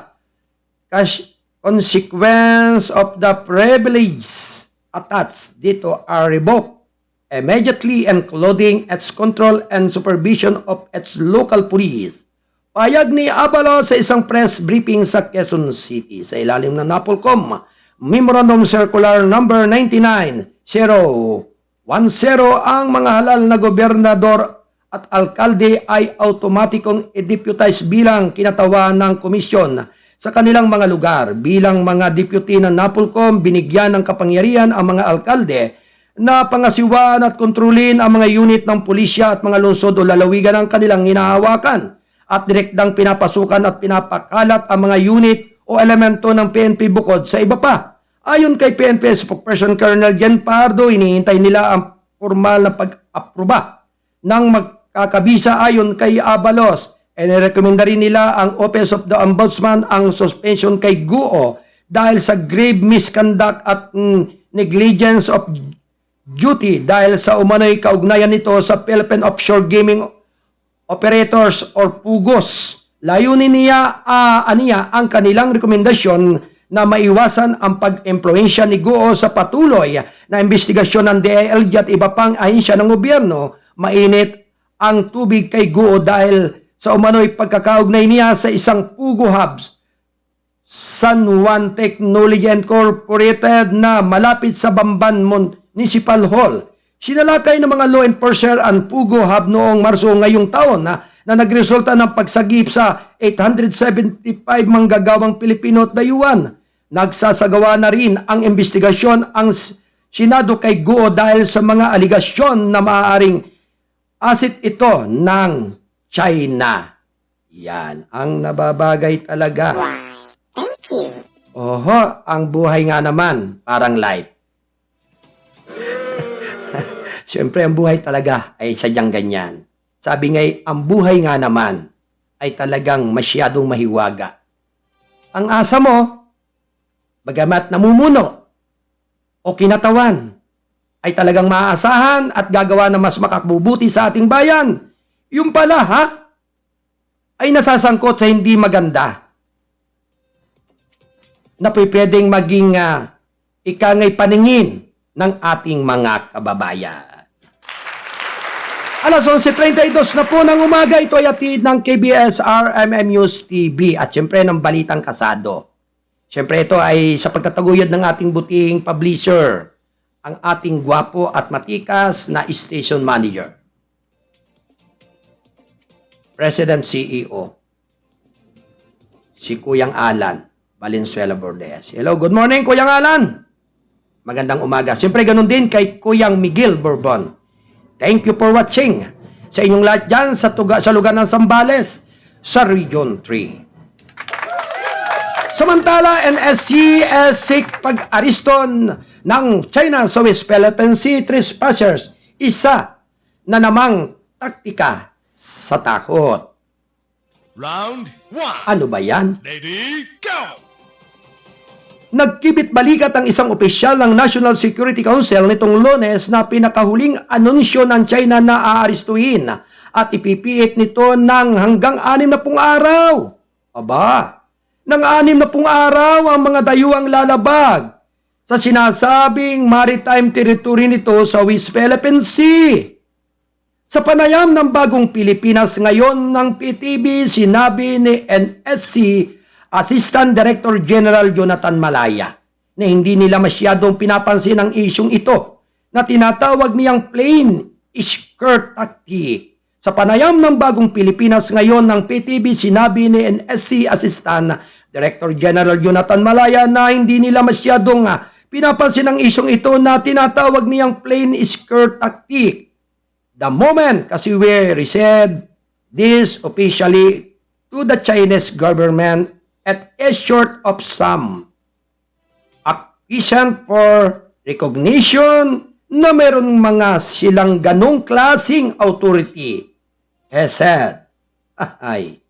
consequence of the privileges attached dito are revoked immediately, including its control and supervision of its local police. Payag ni Abalo sa isang press briefing sa Quezon City sa ilalim ng NAPOLCOM Memorandum Circular Number 99-010, ang mga halal na gobernador at alkalde ay automatikong i-deputize bilang kinatawan ng komisyon sa kanilang mga lugar. Bilang mga deputy ng NAPOLCOM, binigyan ng kapangyarihan ang mga alkalde na pangasiwaan at kontrolin ang mga unit ng pulisya at mga lungsod o lalawigan ng kanilang hinahawakan, at direktang pinapasukan at pinapakalat ang mga unit o elemento ng PNP bukod sa iba pa. Ayon kay PNP spokesperson Colonel Jen Pardo, hinihintay nila ang formal na pag-aproba ng magkakabisa. Ayon kay Abalos, inirekomenda rin nila ang Office of the Ombudsman ang suspension kay Goo dahil sa grave misconduct at negligence of duty dahil sa umano'y kaugnayan nito sa Philippine Offshore Gaming Operators or PUGOS. Layunin niya ang kanilang rekomendasyon na maiwasan ang pag-impluensya ni Goo sa patuloy na investigasyon ng DILG at iba pang ahensya ng gobyerno. Mainit ang tubig kay Goo dahil sa umano'y pagkakaugnay niya sa isang PUGO hubs, San Juan Technology Incorporated, na malapit sa Bamban Municipal Hall. Sinalakay ng mga law enforcer ang PUGO hub noong Marso ngayong taon na nagresulta ng pagsagip sa 875 manggagawang Pilipino at dayuhan. Nagsasagawa na rin ang investigasyon ang Senado kay Goo dahil sa mga aligasyon na maaaring asset ito ng China. Yan ang nababagay talaga. Thank you. Oho, ang buhay nga naman, parang life. Siyempre, ang buhay talaga ay sadyang ganyan. Sabi nga, ang buhay nga naman, ay talagang masyadong mahiwaga. Ang asa mo, bagamat namumuno o kinatawan, ay talagang maaasahan at gagawa na mas makakabubuti sa ating bayan. Yung pala, ha? Ay nasasangkot sa hindi maganda na pwedeng maging ikangay paningin ng ating mga kababayan. Alas 11:32 na po ng umaga, ito ay atid ng KBS RMM News TV at syempre ng Balitang Kasado. Syempre ito ay sa pagtataguyod ng ating buting publisher, ang ating gwapo at matikas na station manager, President CEO, si Kuyang Alan Valenzuela Bordes. Hello, good morning Kuyang Alan. Magandang umaga. Siyempre ganun din kay Kuyang Miguel Bourbon. Thank you for watching sa inyong lahat dyan sa lugar ng Zambales sa Region 3. Samantala, NSC SIC pag-aresto ng China sa West Philippine Sea trespassers, isa na namang taktika sa takot. Round 1. Ano ba yan? Lady, go! Nagkibit balikat ang isang opisyal ng National Security Council nitong Lunes na pinakahuling anunsyo ng China na aarestuhin at ipipiit nito ng hanggang 60 araw. Aba, ng 60 araw ang mga dayuhang lalabag sa sinasabing maritime territory nito sa West Philippine Sea. Sa panayam ng Bagong Pilipinas ngayon ng PTV, sinabi ni NSC Assistant Director General Jonathan Malaya na hindi nila masyadong pinapansin ang isyong ito na tinatawag niyang plain skirt tactic. Sa panayam ng Bagong Pilipinas ngayon ng PTV, sinabi ni NSC Assistant Director General Jonathan Malaya na hindi nila masyadong pinapansin ang isyong ito na tinatawag niyang plain skirt tactic. The moment kasi we received this officially to the Chinese government at a short of some occasion for recognition na meron mga silang ganong klasing authority. He said, ay.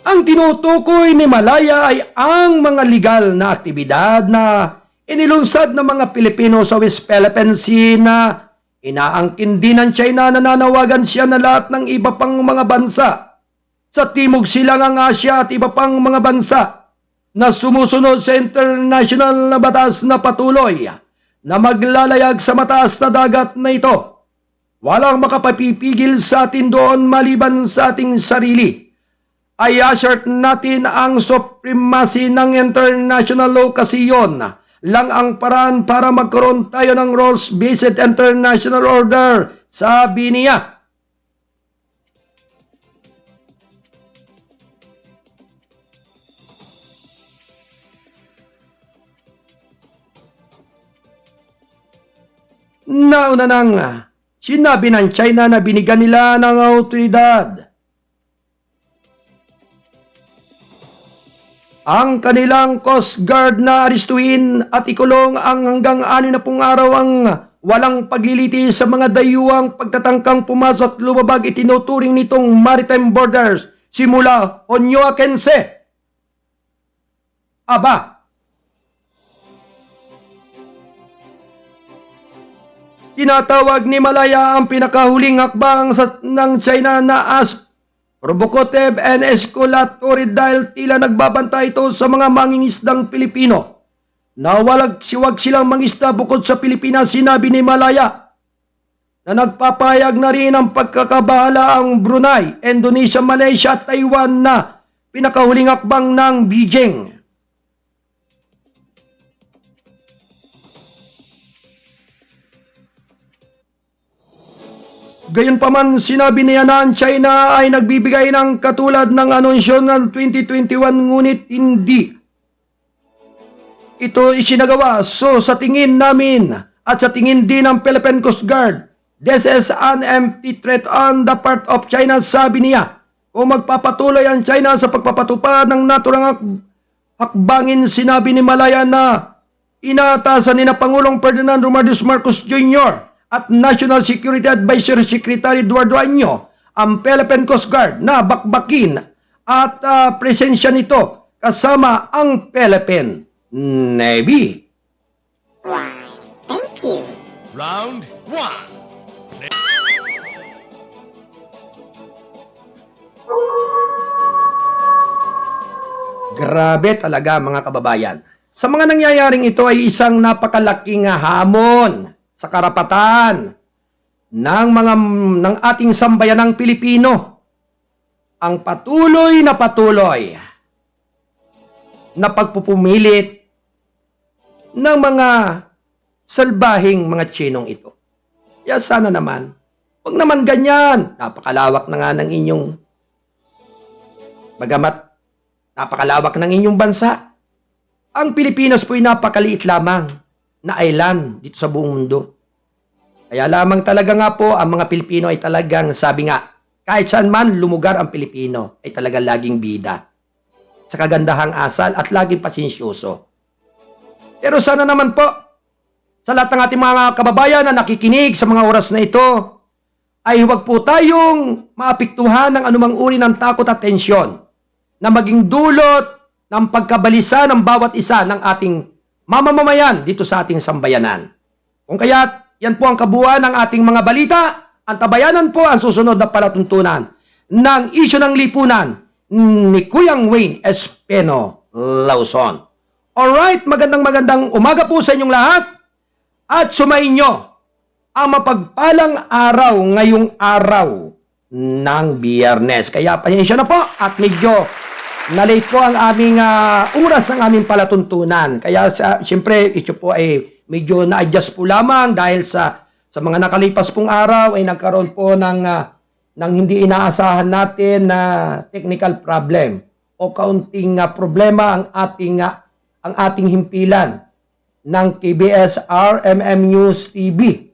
Ang tinutukoy ni Malaya ay ang mga legal na aktibidad na inilunsad ng mga Pilipino sa West Philippine Sea na inaangkin din ng China na nanawagan siya na lahat ng iba pang mga bansa sa Timog Silangang Asya at iba pang mga bansa na sumusunod sa international na batas na patuloy na maglalayag sa mataas na dagat na ito. Walang makapapipigil sa atin doon maliban sa ating sarili. Ay assert natin ang supremacy ng international law kasi yun lang ang paraan para magkaroon tayo ng rules-based international order, sabi niya. Nauna nang sinabi ng China na binigyan nila ng autoridad ang kanilang Coast Guard na arestuhin at ikulong ang hanggang 60 araw ang walang paglilitis sa mga dayuhang pagtatangkang pumasok at lumabag itinuturing nitong maritime borders simula Onyo Kense. Aba, tinatawag ni Malaya ang pinakahuling hakbang ng China na as provocative and escalatory dahil tila nagbabantay ito sa mga mangingisdang Pilipino. Wag silang mangisda bukod sa Pilipinas, sinabi ni Malaya na nagpapayag na rin ang pagkakabahala ang Brunei, Indonesia, Malaysia at Taiwan na pinakahuling hakbang ng Beijing. Gayunpaman, sinabi niya na ang China ay nagbibigay ng katulad ng anunsyo ng 2021 ngunit hindi ito isinagawa. So sa tingin namin at sa tingin din ng Philippine Coast Guard, this is an empty threat on the part of China, sabi niya. Kung magpapatuloy ang China sa pagpapatupad ng naturang hakbangin, sinabi ni Malaya na inatasan ni na Pangulong Ferdinand Romualdez Marcos Jr. at National Security Advisory Secretary Eduardo Año ang Philippine Coast Guard na bakbakin at presensya nito kasama ang Philippine Navy. Why, thank you. Round 1. Grabe talaga mga kababayan. Sa mga nangyayaring ito ay isang napakalaking hamon sa karapatan ng ating sambayanang Pilipino. Ang patuloy na pagpupumilit ng mga salbahing mga Tsinong ito. Kaya sana naman, huwag naman ganyan. Napakalawak na nga ng inyong bagamat napakalawak ng inyong bansa. Ang Pilipinas po'y napakaliit lamang na island dito sa buong mundo. Kaya lamang talaga nga po, ang mga Pilipino ay talagang, sabi nga, kahit saan man lumugar ang Pilipino, ay talagang laging bida. Sa kagandahang asal at laging pasensyoso. Pero sana naman po, sa lahat ng ating mga kababayan na nakikinig sa mga oras na ito, ay huwag po tayong maapektuhan ng anumang uri ng takot at tensyon na maging dulot ng pagkabalisa ng bawat isa ng ating mamamayan dito sa ating sambayanan. Kung kaya't yan po ang kabuuan ng ating mga balita, ang tabayanan po ang susunod na palatuntunan ng isyu ng lipunan ni Kuyang Wayne Espino Lawson. Alright, magandang umaga po sa inyong lahat at sumainyo ang mapagpalang araw ngayong araw ng Biyernes. Kaya pasensya na po at medyo na-late po ang aming oras ng aming palatuntunan. Kaya siyempre ito po ay medyo na-adjust po lamang dahil sa mga nakalipas pong araw ay nagkaroon po ng hindi inaasahan natin na technical problem o kaunting problema ang ating himpilan ng KBS RMM News TV.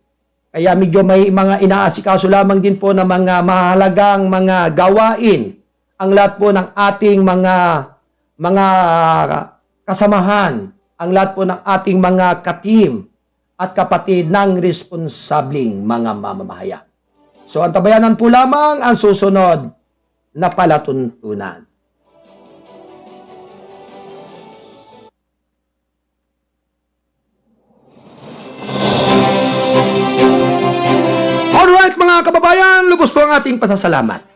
Kaya medyo may mga inaasikaso lamang din po na mga mahalagang mga gawain ang lahat po ng ating mga kasamahan, ang lahat po ng ating mga katim at kapatid ng responsabling mga mamamahayan. So, ang tabayanan po lamang ang susunod na palatuntunan. Alright mga kababayan, lubos po ang ating pasasalamat.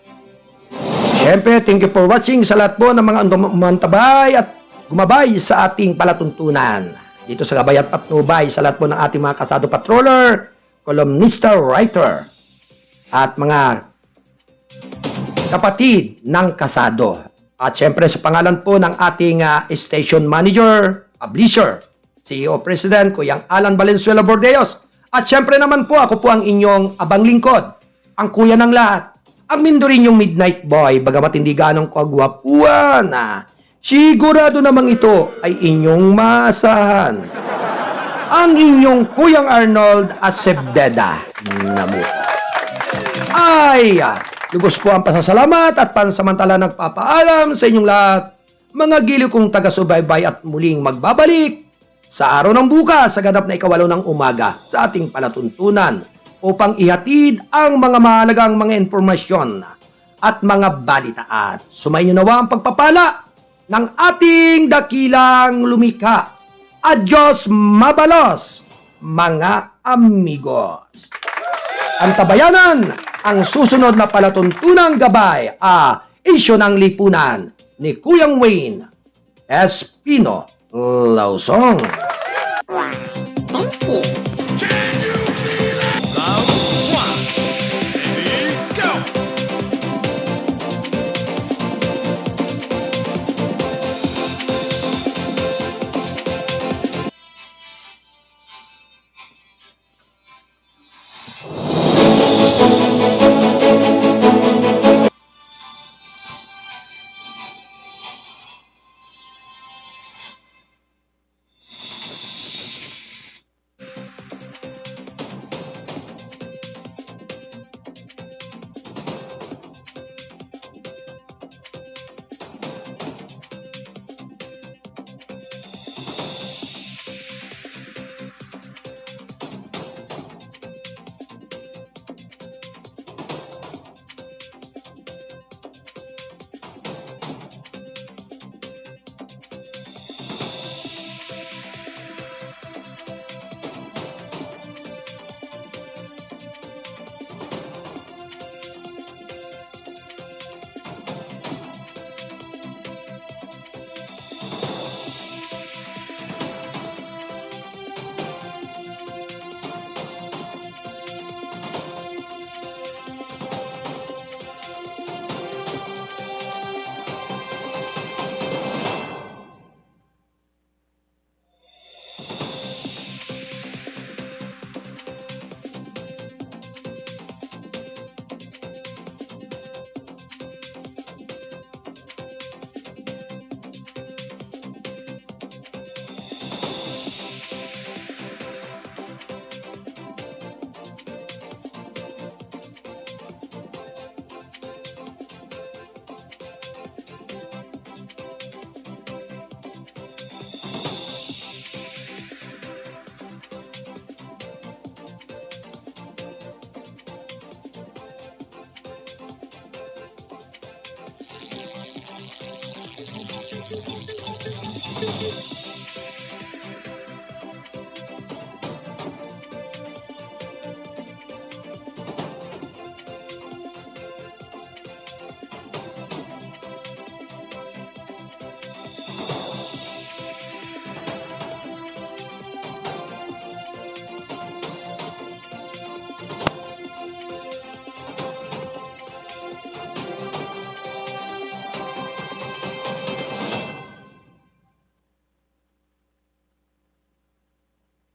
Siyempre, thank you for watching sa lahat po ng mga umantabay at gumabay sa ating palatuntunan. Dito sa Gabay at Patnubay, sa lahat po ng ating mga kasado patroller, columnista, writer, at mga kapatid ng kasado. At siyempre sa pangalan po ng ating station manager, publisher, CEO President, Kuyang Alan Valenzuela Bordeos. At siyempre naman po, ako po ang inyong abang lingkod, ang kuya ng lahat, ang Mindorinyong Midnight Boy, bagamat hindi ganong kagwapuan, sigurado namang ito ay inyong maasahan. Ang inyong Kuyang Arnold Acebdeda Namuka. Ay, lubos po ang pasasalamat at pansamantala nagpapaalam sa inyong lahat, mga giliw kong taga-subaybay at muling magbabalik sa araw ng bukas sa ganap na 8 ng umaga sa ating palatuntunan upang ihatid ang mga mahalagang mga informasyon at mga balitaan. Sumainyo nawa ang pagpapala ng ating dakilang lumikha. Adios mabalos, mga amigos. Ang tabayanan, ang susunod na palatuntunang gabay, isyu ng lipunan ni Kuyang Wayne Espino Lawson. Why, thank you.